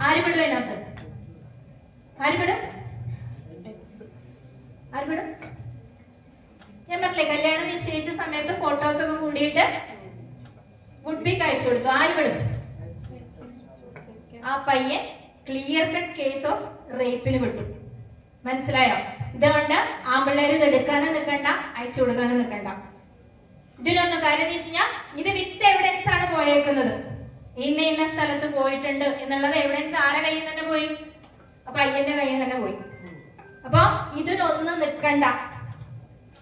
അതിനകത്ത്? ആരുപെടും? ഞാൻ പറഞ്ഞില്ലേ, കല്യാണം നിശ്ചയിച്ച സമയത്ത് ഫോട്ടോസ് ഒക്കെ കൂടിയിട്ട് വുഡ് ബിക്ക് അയച്ചു കൊടുത്തു. ആരുപെടും? ആ പയ്യൻ ക്ലിയർ കട്ട് കേസ് ഓഫ് റേപ്പിന് പെട്ടു. മനസ്സിലായോ? ഇതുകൊണ്ട് ആമ്പിള്ളേര് ഇത് എടുക്കാനും നിൽക്കണ്ട, അയച്ചു കൊടുക്കാനും നിൽക്കണ്ട. ഇതിനൊന്നും കാര്യം എന്ന് വെച്ച് കഴിഞ്ഞാൽ ഇത് വിത്ത് എവിഡൻസ് ആണ് പോയേക്കുന്നത്. ഇന്ന സ്ഥലത്ത് പോയിട്ടുണ്ട് എന്നുള്ളത് എവിഡൻസ് ആരെ കയ്യിൽ തന്നെ പോയി? പയ്യന്റെ കയ്യിൽ തന്നെ പോയി. അപ്പൊ ഇതിനൊന്നും നിൽക്കണ്ട.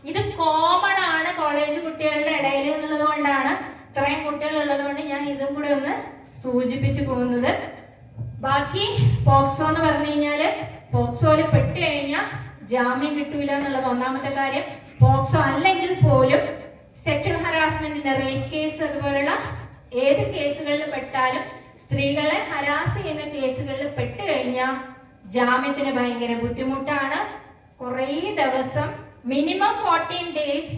ഇത് കോമൺ ആണ് കോളേജ് കുട്ടികളുടെ ഇടയിൽ എന്നുള്ളത് കൊണ്ടാണ്, ഇത്രയും കുട്ടികൾ ഉള്ളത് കൊണ്ട് ഞാൻ ഇതും കൂടെ ഒന്ന് സൂചിപ്പിച്ചു പോകുന്നത്. ബാക്കി പോക്സോ എന്ന് പറഞ്ഞു കഴിഞ്ഞാല് പോക്സോയിൽ പെട്ട് കഴിഞ്ഞാൽ ജാമ്യം കിട്ടൂല എന്നുള്ളത് ഒന്നാമത്തെ കാര്യം. പോക്സോ അല്ലെങ്കിൽ പോലും സെക്ഷൽ ഹറാസ്മെന്റിന്റെ റേപ്പ് കേസ് അതുപോലുള്ള ഏത് കേസുകളിൽ പെട്ടാലും സ്ത്രീകളെ ഹരാസ് ചെയ്യുന്ന കേസുകളിൽ പെട്ട് കഴിഞ്ഞാൽ ജാമ്യത്തിന് ഭയങ്കര ബുദ്ധിമുട്ടാണ്. കുറേ ദിവസം മിനിമം 14 days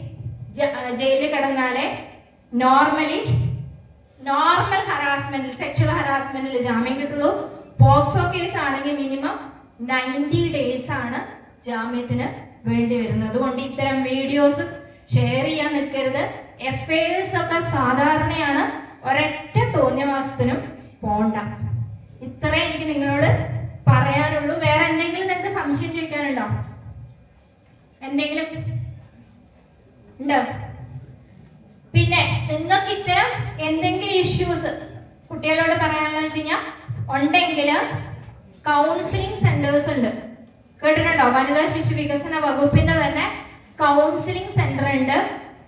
ജയിലിൽ കിടന്നാലേ നോർമൽ ഹറാസ്മെന്റിൽ സെക്ഷൽ ഹറാസ്മെന്റിൽ ജാമ്യം കിട്ടുള്ളൂ. പോക്സോ കേസ് ആണെങ്കിൽ മിനിമം 90 days ആണ് ജാമ്യത്തിന് വേണ്ടി വരുന്നത്. അതുകൊണ്ട് ഇത്തരം വീഡിയോസ് ഷെയർ ചെയ്യാൻ നിൽക്കരുത്. FIRs ഒക്കെ സാധാരണയാണ്, ഒരൊറ്റ തോന്നിയവാസത്തിനും പോണ്ട. ഇത്രേ എനിക്ക് നിങ്ങളോട് പറയാനുള്ളൂ. വേറെ എന്തെങ്കിലും നിങ്ങൾക്ക് സംശയം ചോദിക്കാനുണ്ടോ? എന്തെങ്കിലും ഉണ്ടോ? പിന്നെ നിങ്ങൾക്ക് ഇത്തരം എന്തെങ്കിലും ഇഷ്യൂസ് കുട്ടികളോട് പറയാനുള്ള വെച്ച് കഴിഞ്ഞാൽ ഉണ്ടെങ്കിൽ കൗൺസിലിംഗ് സെന്റേഴ്സ് ഉണ്ട്. കേട്ടിട്ടുണ്ടോ? വനിതാ ശിശു വികസന വകുപ്പിന്റെ തന്നെ കൗൺസിലിംഗ് സെന്റർ ഉണ്ട്.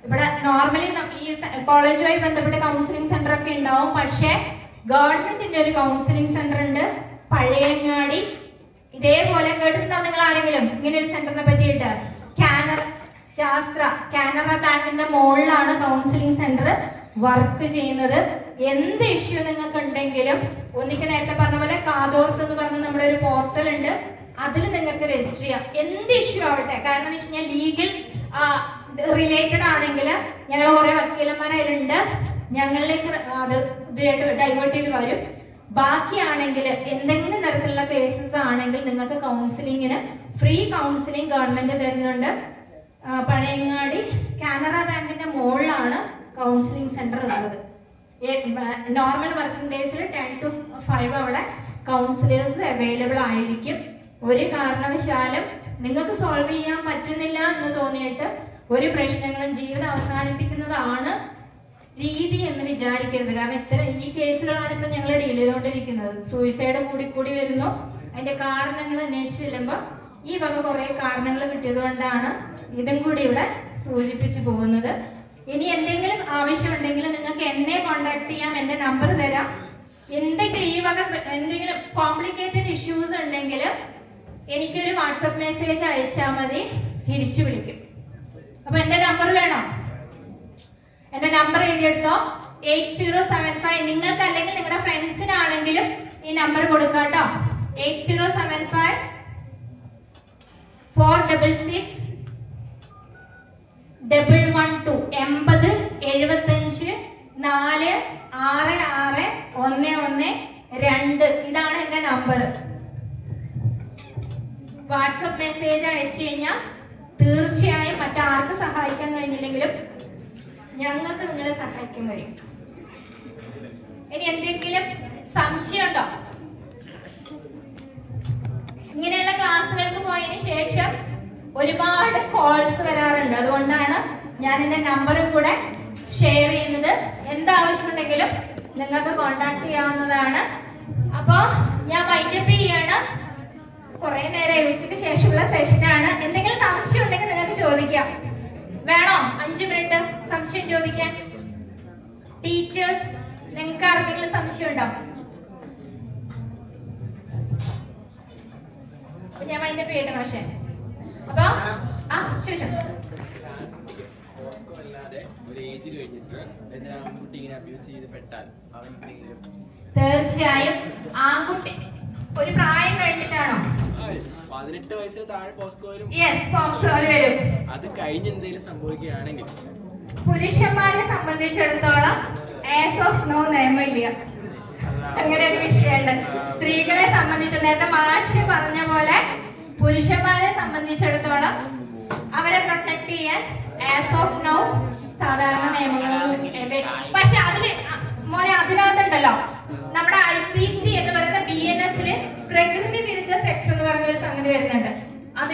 ഇവിടെ നോർമലി ഈ കോളേജുമായി ബന്ധപ്പെട്ട കൗൺസിലിംഗ് സെന്റർ ഒക്കെ ഉണ്ടാവും. പക്ഷേ ഗവൺമെന്റിന്റെ ഒരു കൗൺസിലിംഗ് സെന്റർ ഉണ്ട് പഴയങ്ങാടി. ഇതേപോലെ കേട്ടിട്ടുണ്ടോ നിങ്ങൾ ആരെങ്കിലും ഇങ്ങനെ ഒരു സെന്ററിനെ പറ്റിയിട്ട്? കാനറ ബാങ്കിന്റെ മുകളിലാണ് കൗൺസിലിംഗ് സെന്റർ വർക്ക് ചെയ്യുന്നത്. എന്ത് ഇഷ്യൂ നിങ്ങൾക്ക് ഉണ്ടെങ്കിലും ഒന്നിക്ക് നേരത്തെ പറഞ്ഞ പോലെ കാതോർത്ത് എന്ന് പറഞ്ഞ നമ്മുടെ ഒരു പോർട്ടൽ ഉണ്ട്, അതിൽ നിങ്ങൾക്ക് രജിസ്റ്റർ ചെയ്യാം. എന്ത് ഇഷ്യൂ ആവട്ടെ. കാരണം എന്ന് വെച്ച് കഴിഞ്ഞാൽ ലീഗൽ റിലേറ്റഡ് ആണെങ്കിൽ ഞങ്ങൾ കുറെ വക്കീലന്മാർ അതിലുണ്ട്, ഞങ്ങളിലേക്ക് അത് ഇതായിട്ട് ഡൈവേർട്ട് ചെയ്ത് വരും. ബാക്കിയാണെങ്കിൽ എന്തെങ്കിലും തരത്തിലുള്ള കേസസ് ആണെങ്കിൽ നിങ്ങൾക്ക് കൗൺസിലിങ്ങിന് ഫ്രീ കൗൺസിലിംഗ് ഗവൺമെന്റ് തരുന്നുണ്ട്. പഴയങ്ങാടി കാനറ ബാങ്കിന്റെ മുകളിലാണ് കൗൺസിലിംഗ് സെന്റർ ഉള്ളത്. നോർമൽ വർക്കിംഗ് ഡേയ്സിൽ 10 to 5 അവിടെ കൗൺസിലേഴ്സ് അവൈലബിൾ ആയിരിക്കും. ഒരു കാരണവശാലും നിങ്ങൾക്ക് സോൾവ് ചെയ്യാൻ പറ്റുന്നില്ല എന്ന് തോന്നിയിട്ട് ഒരു പ്രശ്നങ്ങളും ജീവിതം അവസാനിപ്പിക്കുന്നതാണ് രീതി എന്ന് വിചാരിക്കരുത്. കാരണം ഈ കേസുകളാണ് ഇപ്പൊ ഞങ്ങൾ ഡീൽ ചെയ്തുകൊണ്ടിരിക്കുന്നത്. സൂയിസൈഡ് കൂടി വരുന്നു. അതിന്റെ കാരണങ്ങൾ അന്വേഷിച്ച് ചെല്ലുമ്പോൾ ഈ വക കുറെ കാരണങ്ങൾ കിട്ടിയത് കൊണ്ടാണ് ഇതും കൂടി ഇവിടെ സൂചിപ്പിച്ചു പോകുന്നത്. ഇനി എന്തെങ്കിലും ആവശ്യമുണ്ടെങ്കിൽ നിങ്ങൾക്ക് എന്നെ കോൺടാക്ട് ചെയ്യാം, എന്റെ നമ്പർ തരാം. എന്തെങ്കിലും ഈ വക എന്തെങ്കിലും കോംപ്ലിക്കേറ്റഡ് ഇഷ്യൂസ് ഉണ്ടെങ്കിൽ എനിക്കൊരു വാട്സപ്പ് മെസ്സേജ് അയച്ചാൽ മതി, തിരിച്ചു വിളിക്കും. അപ്പൊ എന്റെ നമ്പർ വേണോ? എന്റെ നമ്പർ എഴുതിയെടുത്തോ, 8075. നിങ്ങൾക്ക് അല്ലെങ്കിൽ നിങ്ങളുടെ ഫ്രണ്ട്സിനാണെങ്കിലും ഈ നമ്പർ കൊടുക്കാം കേട്ടോ. 8075 466 112 80 75 466 112. ഇതാണ് എന്റെ നമ്പർ. വാട്സപ്പ് മെസ്സേജ് അയച്ചു കഴിഞ്ഞാൽ തീർച്ചയായും മറ്റാർക്ക് സഹായിക്കാൻ കഴിഞ്ഞില്ലെങ്കിലും ഞങ്ങൾക്ക് നിങ്ങളെ സഹായിക്കാൻ കഴിയും. ഇനി എന്തെങ്കിലും സംശയമുണ്ടോ? ഇങ്ങനെയുള്ള ക്ലാസ്സുകൾക്ക് പോയതിന് ശേഷം ഒരുപാട് കോൾസ് വരാറുണ്ട്. അതുകൊണ്ടാണ് ഞാൻ എൻ്റെ നമ്പറും കൂടെ ഷെയർ ചെയ്യുന്നത്. എന്താവശ്യമുണ്ടെങ്കിലും നിങ്ങൾക്ക് കോൺടാക്ട് ചെയ്യാവുന്നതാണ്. അപ്പോൾ ഞാൻ വൈൻഡപ്പ് ചെയ്യാണ്. കുറെ നേരം ഉച്ചയ്ക്ക് ശേഷമുള്ള സെഷനാണ്. എന്തെങ്കിലും സംശയം ഉണ്ടെങ്കിൽ നിങ്ങൾക്ക് ചോദിക്കാം. വേണോ 5 മിനിറ്റ് സംശയം ചോദിക്കാൻ? ടീച്ചേഴ്സ്, നിങ്ങൾക്ക് ആർക്കെങ്കിലും സംശയം ഉണ്ടോ? ഞാൻ അതിന്റെ പേര് പക്ഷേ അപ്പൊ ചോദിച്ചോ. തീർച്ചയായും ആൺകുട്ടി ഒരു പ്രായം കഴിഞ്ഞിട്ടാണോ? 18 വയസ്സിന് താഴെ പോസ്കോയിലും വരും. അത് കഴിഞ്ഞ് എന്തെങ്കിലും സംഭവിക്കുകയാണെങ്കിൽ പുരുഷന്മാരെ സംബന്ധിച്ചിടത്തോളം ആസ് ഓഫ് നോ നിയമമില്ല. അങ്ങനെ ഒരു വിഷയമുണ്ട്. സ്ത്രീകളെ സംബന്ധിച്ച് നേരത്തെ മാഷി പറഞ്ഞ പോലെ പുരുഷന്മാരെ സംബന്ധിച്ചിടത്തോളം അവരെ പ്രൊട്ടക്ട് ചെയ്യാൻ ആസ് ഓഫ് നോ സാധാരണ നിയമങ്ങളൊന്നും. പക്ഷെ അതിനകത്തുണ്ടല്ലോ നമ്മുടെ IPC എന്ന് പറയുന്ന BNS പ്രകൃതി വിരുദ്ധ സെക്സ് എന്ന് പറഞ്ഞ ഒരു സംഗതി വരുന്നുണ്ട്. അത്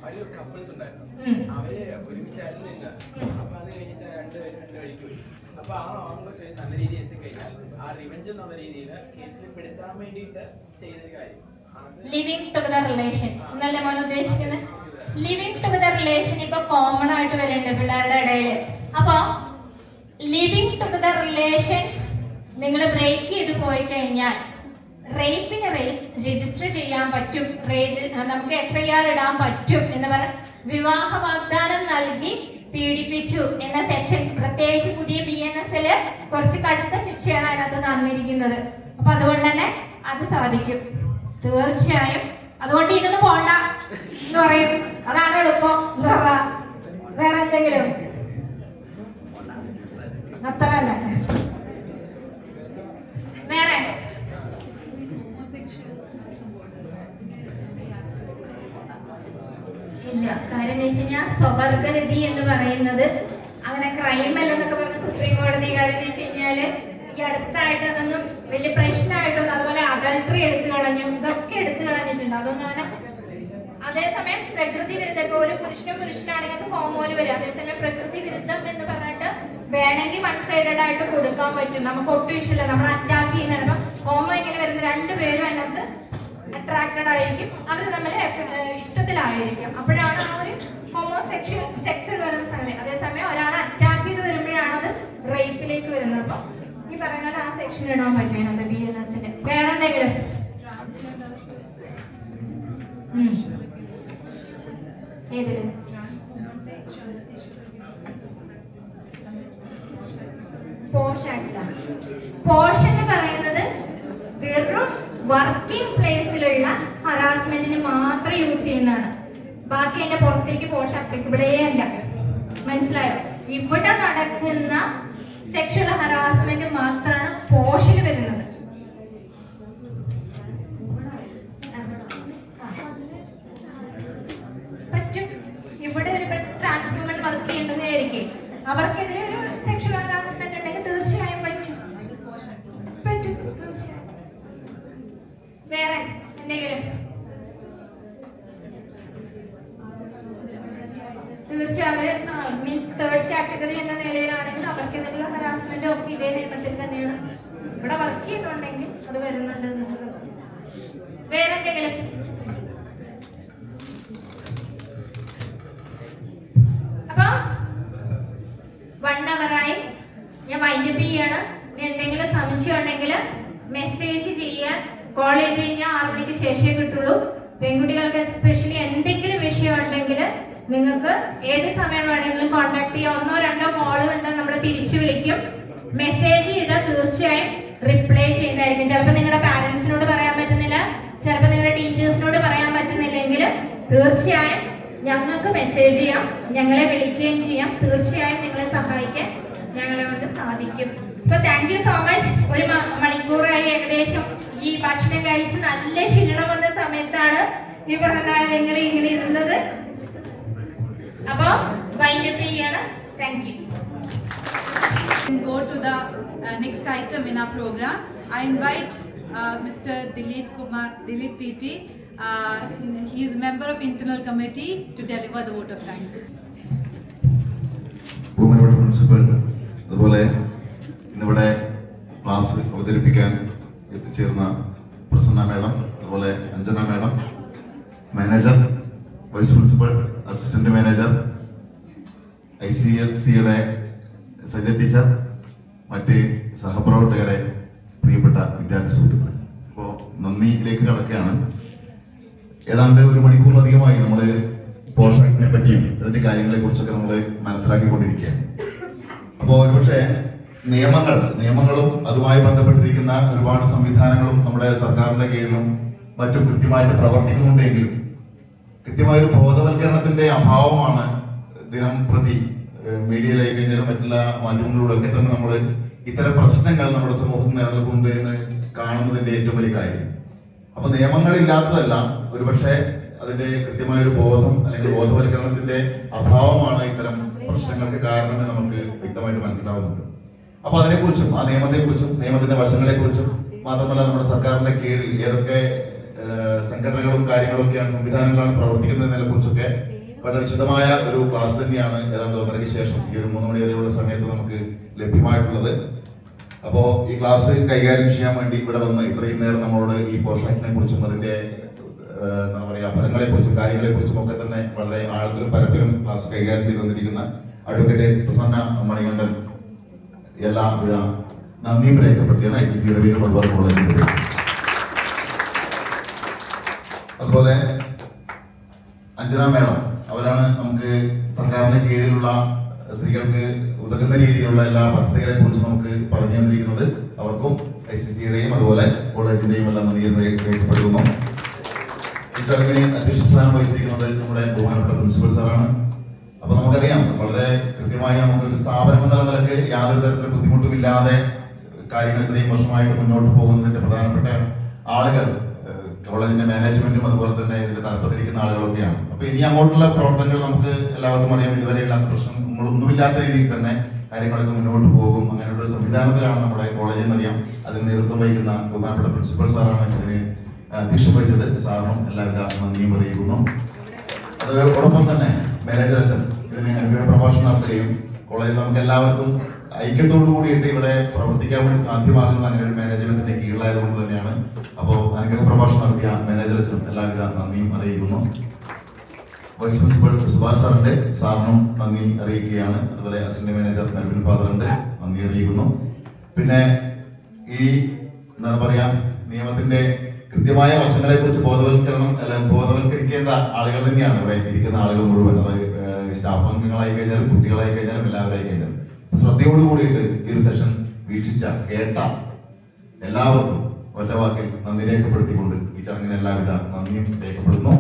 ഒരു കപ്പിൾസ് ഉണ്ടായിരുന്നു. അവര് ഒരുമിച്ചായിരുന്നു നിന്ന്. അപ്പൊ അത് കഴിഞ്ഞിട്ട് രണ്ടുപേരും രണ്ട് വഴിക്ക് പോയി. അപ്പൊ ആ ആൺകൊച്ച് നല്ല രീതിയിൽ എത്തിക്കഴിഞ്ഞാൽ ആ റിവെഞ്ച് എന്നുള്ള രീതിയിൽ കേസിൽ പെടുത്താൻ വേണ്ടിയിട്ട് ചെയ്തൊരു കാര്യം ലിവിങ് ടുഗദർ റിലേഷൻ എന്നല്ലേ മോൻ ഉദ്ദേശിക്കുന്നത്? ലിവിങ് ടുഗദർ റിലേഷൻ ഇപ്പൊ കോമൺ ആയിട്ട് വരുന്നുണ്ട് പിള്ളേരുടെ ഇടയിൽ. അപ്പൊ ലിവിങ് ടുഗദർ റിലേഷൻ നിങ്ങൾ ബ്രേക്ക് ചെയ്ത് പോയി കഴിഞ്ഞാൽ റേപ്പിന് രജിസ്റ്റർ ചെയ്യാൻ പറ്റും, നമുക്ക് FIR ഇടാൻ പറ്റും എന്ന് പറഞ്ഞ വിവാഹ വാഗ്ദാനം നൽകി പീഡിപ്പിച്ചു എന്ന സെക്ഷൻ, പ്രത്യേകിച്ച് പുതിയ BNS കുറച്ച് കടുത്ത ശിക്ഷയാണ് അതിനകത്ത് തന്നിരിക്കുന്നത്. അപ്പൊ അതുകൊണ്ട് തന്നെ അത് സാധിക്കും തീർച്ചയായും. അതുകൊണ്ട് ഇതൊന്നും പോണ്ട എന്ന് പറയും, അതാണ് എളുപ്പം എന്ന് പറഞ്ഞ. വേറെ എന്തെങ്കിലും അത്ര തന്നെ വേറെ ഇല്ല. കാര്യം എന്ന് വെച്ച് കഴിഞ്ഞാൽ സ്വവർഗരതി എന്ന് പറയുന്നത് അങ്ങനെ ക്രൈം അല്ലെന്നൊക്കെ പറഞ്ഞ് സുപ്രീം കോടതി. കാര്യം എന്ന് വെച്ച് കഴിഞ്ഞാല് ഈ അടുത്തായിട്ട് അതൊന്നും വലിയ പ്രശ്നമായിട്ടൊന്നും, അതുപോലെ അഡൾട്ടറി എടുത്തു കളഞ്ഞു, ഇതൊക്കെ എടുത്തു കളഞ്ഞിട്ടുണ്ട്. അതൊന്നും അങ്ങനെ. അതേസമയം പ്രകൃതി വിരുദ്ധം, ഇപ്പൊ ഒരു പുരുഷനാണെങ്കിൽ ഹോമോന് വരും. അതേസമയം പ്രകൃതി വിരുദ്ധം എന്ന് പറഞ്ഞിട്ട് വേണമെങ്കിൽ വൺ സൈഡഡ് ആയിട്ട് കൊടുക്കാൻ പറ്റും. നമുക്ക് ഒട്ടും ഇഷ്ടമില്ല, നമ്മൾ അറ്റാക്ക് ചെയ്യുന്നതാണ്. അപ്പൊ ഹോമോ ഇങ്ങനെ വരുന്ന രണ്ടുപേരും അതിനകത്ത് അട്രാക്റ്റഡ് ആയിരിക്കും, അവർ തമ്മിൽ ഇഷ്ടത്തിലായിരിക്കും. അപ്പോഴാണ് ആ ഒരു ഹോമോസെക്ഷൽ സെക്സ് എന്ന് പറയുന്ന സംഗതി. അതേസമയം ഒരാളെ അറ്റാക്ക് ചെയ്ത് വരുമ്പോഴാണ് അത് റേപ്പിലേക്ക് വരുന്നത്. അപ്പൊ ഈ പറയുന്നത് ആ സെക്ഷൻ ഇടാൻ പറ്റും BNS. വേറെ എന്തെങ്കിലും ഏതില്? പോഷ് ആക്ടാണ്. പോഷ് എന്ന് പറയുന്നത് വെറും വർക്കിംഗ് പ്ലേസിലുള്ള ഹറാസ്മെന്റിന് മാത്രം യൂസ് ചെയ്യുന്നതാണ്. ബാക്കി അതിന്റെ പുറത്തേക്ക് പോഷ് അപ്ലിക്കബിളേ അല്ല. മനസ്സിലായോ? ഇവിടെ നടക്കുന്ന സെക്ഷൽ ഹറാസ്മെന്റ് മാത്രമാണ് പോഷിന് വരുന്നത്. പറ്റും. ഇവിടെ ഒരു ട്രാൻസ് വുമൺ വർക്ക് ചെയ്യേണ്ടെന്ന് വിചാരിക്കും, അവർക്കെതിരെ ഒരു സെക്ഷൽ ഹറാസ്മെന്റ് ഉണ്ടെങ്കിൽ തീർച്ചയായും പറ്റും. തീർച്ചയായും. വേറെ എന്തെങ്കിലും? തീർച്ചയായും അവര് മീൻസ് തേർഡ് കാറ്റഗറി എന്ന നിലയിലാണെങ്കിൽ അവർക്ക് എന്തെങ്കിലും ഹറാസ്മെന്റോ ഒക്കെ ഇതേ നിയമത്തിൽ തന്നെയാണ്. ഇവിടെ വർക്ക് ചെയ്തിട്ടുണ്ടെങ്കിൽ അത് വരുന്നുണ്ട്. വേറെ എന്തെങ്കിലും? അപ്പൊ 1 hour ഞാൻ വൈൻഡപ്പ് ചെയ്യാണ്. എന്തെങ്കിലും സംശയം ഉണ്ടെങ്കിൽ മെസ്സേജ് ചെയ്യാൻ, കോൾ ചെയ്ത് കഴിഞ്ഞാൽ 6 മണിക്ക് ശേഷമേ കിട്ടുള്ളൂ. പെൺകുട്ടികൾക്ക് എസ്പെഷ്യലി എന്തെങ്കിലും വിഷയം ഉണ്ടെങ്കിൽ നിങ്ങൾക്ക് ഏത് സമയം വേണമെങ്കിലും കോൺടാക്ട് ചെയ്യാം. 1-2 കോൾ കണ്ടാൽ നമ്മൾ തിരിച്ചു വിളിക്കും. മെസ്സേജ് ചെയ്താൽ തീർച്ചയായും റിപ്ലൈ ചെയ്യുന്നതായിരിക്കും. ചിലപ്പോൾ നിങ്ങളുടെ പാരന്റ്സിനോട് പറയാൻ പറ്റുന്നില്ല, ചിലപ്പോൾ നിങ്ങളുടെ ടീച്ചേഴ്സിനോട് പറയാൻ പറ്റുന്നില്ലെങ്കിൽ തീർച്ചയായും ഞങ്ങൾക്ക് മെസ്സേജ് ചെയ്യാം, ഞങ്ങളെ വിളിക്കുകയും ചെയ്യാം. തീർച്ചയായും നിങ്ങളെ സഹായിക്കാൻ ഞങ്ങളെ കൊണ്ട് സാധിക്കും. ഇപ്പൊ താങ്ക് യു സോ മച്ച്. 1 മണിക്കൂറായി ഏകദേശം. ഈ ഭക്ഷണം കഴിച്ച് നല്ല ക്ഷീണം വന്ന സമയത്താണ് ഈ പറഞ്ഞ കാര്യങ്ങൾ ഇങ്ങനെ ഇരുന്നത്. അപ്പൊ വൈൻഡപ്പ് ചെയ്യാണ്. Thank you. Go to the next item in our program. I invite Mr. Dilip PT. He is a member of internal committee to deliver the vote of thanks. ബഹുമാനപ്പെട്ട പ്രിൻസിപ്പൽ, അതുപോലെ ഇന്നിവിടെ ക്ലാസ് അവതരിപ്പിക്കാൻ എത്തിച്ചേർന്ന Prasanna madam, അതുപോലെ Anjana madam, manager, vice principal, assistant manager, ICLCയുടെ Saja teacher, മറ്റ് സഹപ്രവർത്തകരെ, പ്രിയപ്പെട്ട വിദ്യാർത്ഥി സുഹൃത്തുക്കളെ, അപ്പോൾ നന്ദിയിലേക്ക് കടക്കുകയാണ്. ഏതാണ്ട് 1 മണിക്കൂറിലധികമായി നമ്മൾ പോഷണത്തിനെ പറ്റിയും അതിന്റെ കാര്യങ്ങളെ കുറിച്ചൊക്കെ നമ്മൾ മനസ്സിലാക്കിക്കൊണ്ടിരിക്കുകയാണ്. അപ്പോൾ ഒരുപക്ഷെ നിയമങ്ങളും അതുമായി ബന്ധപ്പെട്ടിരിക്കുന്ന ഒരുപാട് സംവിധാനങ്ങളും നമ്മുടെ സർക്കാരിന്റെ കീഴിലും മറ്റും കൃത്യമായിട്ട് പ്രവർത്തിക്കുന്നുണ്ടെങ്കിലും കൃത്യമായൊരു ബോധവൽക്കരണത്തിന്റെ അഭാവമാണ് ദിനം പ്രതി മീഡിയയിലായി കഴിഞ്ഞാലും മറ്റുള്ള മാധ്യമങ്ങളിലൂടെ ഒക്കെ തന്നെ നമ്മൾ ഇത്തരം പ്രശ്നങ്ങൾ നമ്മുടെ സമൂഹത്തിൽ നിലനിൽക്കുന്നുണ്ട് എന്ന് കാണുന്നതിന്റെ ഏറ്റവും വലിയ കാര്യം. അപ്പൊ നിയമങ്ങളില്ലാത്തതല്ല, ഒരുപക്ഷെ അതിന്റെ കൃത്യമായൊരു ബോധം അല്ലെങ്കിൽ ബോധവൽക്കരണത്തിന്റെ അഭാവമാണ് ഇത്തരം പ്രശ്നങ്ങൾക്ക് കാരണമെന്ന് നമുക്ക് വ്യക്തമായിട്ട് മനസ്സിലാവുന്നുണ്ട്. അപ്പൊ അതിനെക്കുറിച്ചും നിയമത്തിന്റെ വശങ്ങളെ കുറിച്ചും മാത്രമല്ല നമ്മുടെ സർക്കാരിന്റെ കീഴിൽ ഏതൊക്കെ സംഘടനകളും കാര്യങ്ങളൊക്കെയാണ് സംവിധാനങ്ങളാണ് പ്രവർത്തിക്കുന്നതിനെ കുറിച്ചൊക്കെ വളരെ വിശദമായ ഒരു ക്ലാസ് തന്നെയാണ് ഏതാണ്ട് 1:30 ശേഷം ഈ ഒരു 3 മണി വരെയുള്ള സമയത്ത് നമുക്ക് ലഭ്യമായിട്ടുള്ളത്. അപ്പോൾ ഈ ക്ലാസ് കൈകാര്യം ചെയ്യാൻ വേണ്ടി ഇവിടെ വന്ന് ഇത്രയും നേരം നമ്മളോട് ഈ പോഷാക്കിനെ കുറിച്ചും അതിന്റെ എന്താ പറയുക ഫലങ്ങളെ കുറിച്ചും കാര്യങ്ങളെ കുറിച്ചും ഒക്കെ തന്നെ വളരെ ആഴത്തിലും പരപ്പിലും ക്ലാസ് കൈകാര്യം ചെയ്ത് തന്നിരിക്കുന്ന അഡ്വക്കേറ്റ് പ്രസന്ന മണികണ്ഠൻ എല്ലാവിധ നന്ദിയും രേഖപ്പെടുത്തിയാണ് ICCയുടെ പേരും അതുപോലെ കോളേജിന്റെ പേരും. അതുപോലെ അഞ്ജന മേഡം, അവരാണ് നമുക്ക് സർക്കാരിന്റെ കീഴിലുള്ള സ്ത്രീകൾക്ക് ഉതകുന്ന രീതിയിലുള്ള എല്ലാ പദ്ധതികളെ കുറിച്ച് നമുക്ക് പറഞ്ഞു തന്നിരിക്കുന്നത്. അവർക്കും ICCയുടെയും അതുപോലെ കോളേജിന്റെയും എല്ലാം നന്ദി രേഖപ്പെടുത്തുന്നു. ഈ ചടങ്ങിന് അധ്യക്ഷ സ്ഥാനം വഹിച്ചിരിക്കുന്നത് നമ്മുടെ ബഹുമാനപ്പെട്ട പ്രിൻസിപ്പൽ സാറാണ്. അപ്പൊ നമുക്കറിയാം, വളരെ കൃത്യമായി നമുക്കൊരു സ്ഥാപനം എന്ന നിലക്ക് യാതൊരു തരത്തിലുള്ള ബുദ്ധിമുട്ടുമില്ലാതെ കാര്യങ്ങൾ ഇത്രയും വർഷമായിട്ട് മുന്നോട്ട് പോകുന്നതിന്റെ പ്രധാനപ്പെട്ട ആളുകൾ കോളേജിന്റെ മാനേജ്മെന്റും അതുപോലെ തന്നെ ഇതിന്റെ തലപ്പത്തിരിക്കുന്ന ആളുകളൊക്കെയാണ്. അപ്പൊ ഇനി അങ്ങോട്ടുള്ള പ്രവർത്തനങ്ങൾ നമുക്ക് എല്ലാവർക്കും അറിയാം, ഇതുവരെയുള്ള പ്രശ്നങ്ങളൊന്നുമില്ലാത്ത രീതിയിൽ തന്നെ കാര്യങ്ങളൊക്കെ മുന്നോട്ട് പോകും. അങ്ങനെയുള്ള ഒരു സംവിധാനത്തിലാണ് നമ്മുടെ കോളേജിൽ അറിയാം. അതിന് നേതൃത്വം വഹിക്കുന്ന ബഹുമാനപ്പെട്ട പ്രിൻസിപ്പൽ സാറാണ് ഇതിന് അധ്യക്ഷം വഹിച്ചത്. സാറിനും എല്ലാവിധ നന്ദിയും അറിയിക്കുന്നു. അതോടൊപ്പം തന്നെ മാനേജർ അച്ഛൻ ഇതിന് അനുഗ്രഹ പ്രഭാഷണം നടത്തുകയും കോളേജിൽ നമുക്ക് എല്ലാവർക്കും ഐക്യത്തോടു കൂടിയിട്ട് ഇവിടെ പ്രവർത്തിക്കാൻ വേണ്ടി സാധ്യമാകുന്നത് അങ്ങനെ ഒരു മാനേജ്മെന്റിന്റെ കീഴിലായതുകൊണ്ട് തന്നെയാണ്. അപ്പോൾ അനുഗ്രഹ പ്രഭാഷണം നടത്തിയ മാനേജർ അച്ഛനും എല്ലാവിധ നന്ദിയും അറിയിക്കുന്നു. വൈസ് പ്രിൻസിപ്പൽ സുഭാഷ് സാറിനും നന്ദി അറിയിക്കുകയാണ്. അതുപോലെ അസിസ്റ്റന്റ് മാനേജർ മെൽവിൻ ഫാദറിന്റെ നന്ദി അറിയിക്കുന്നു. പിന്നെ ഈ എന്താണ് പറയാ നിയമത്തിന്റെ കൃത്യമായ വശങ്ങളെ കുറിച്ച് ബോധവൽക്കരിക്കേണ്ട ആളുകൾ തന്നെയാണ് ഇവിടെ ഇരിക്കുന്ന ആളുകൾ മുഴുവൻ. അതായത് സ്റ്റാഫ് അംഗങ്ങളായി കഴിഞ്ഞാലും കുട്ടികളായി കഴിഞ്ഞാലും എല്ലാവരായി കഴിഞ്ഞാലും ശ്രദ്ധയോട് കൂടിയിട്ട് ഈ ഒരു സെഷൻ വീക്ഷിച്ച കേട്ട എല്ലാവർക്കും ഒറ്റ വാക്കിൽ നന്ദി രേഖപ്പെടുത്തിക്കൊണ്ട് ഈ ചടങ്ങിന് എല്ലാവിധ നന്ദിയും രേഖപ്പെടുത്തുന്നു.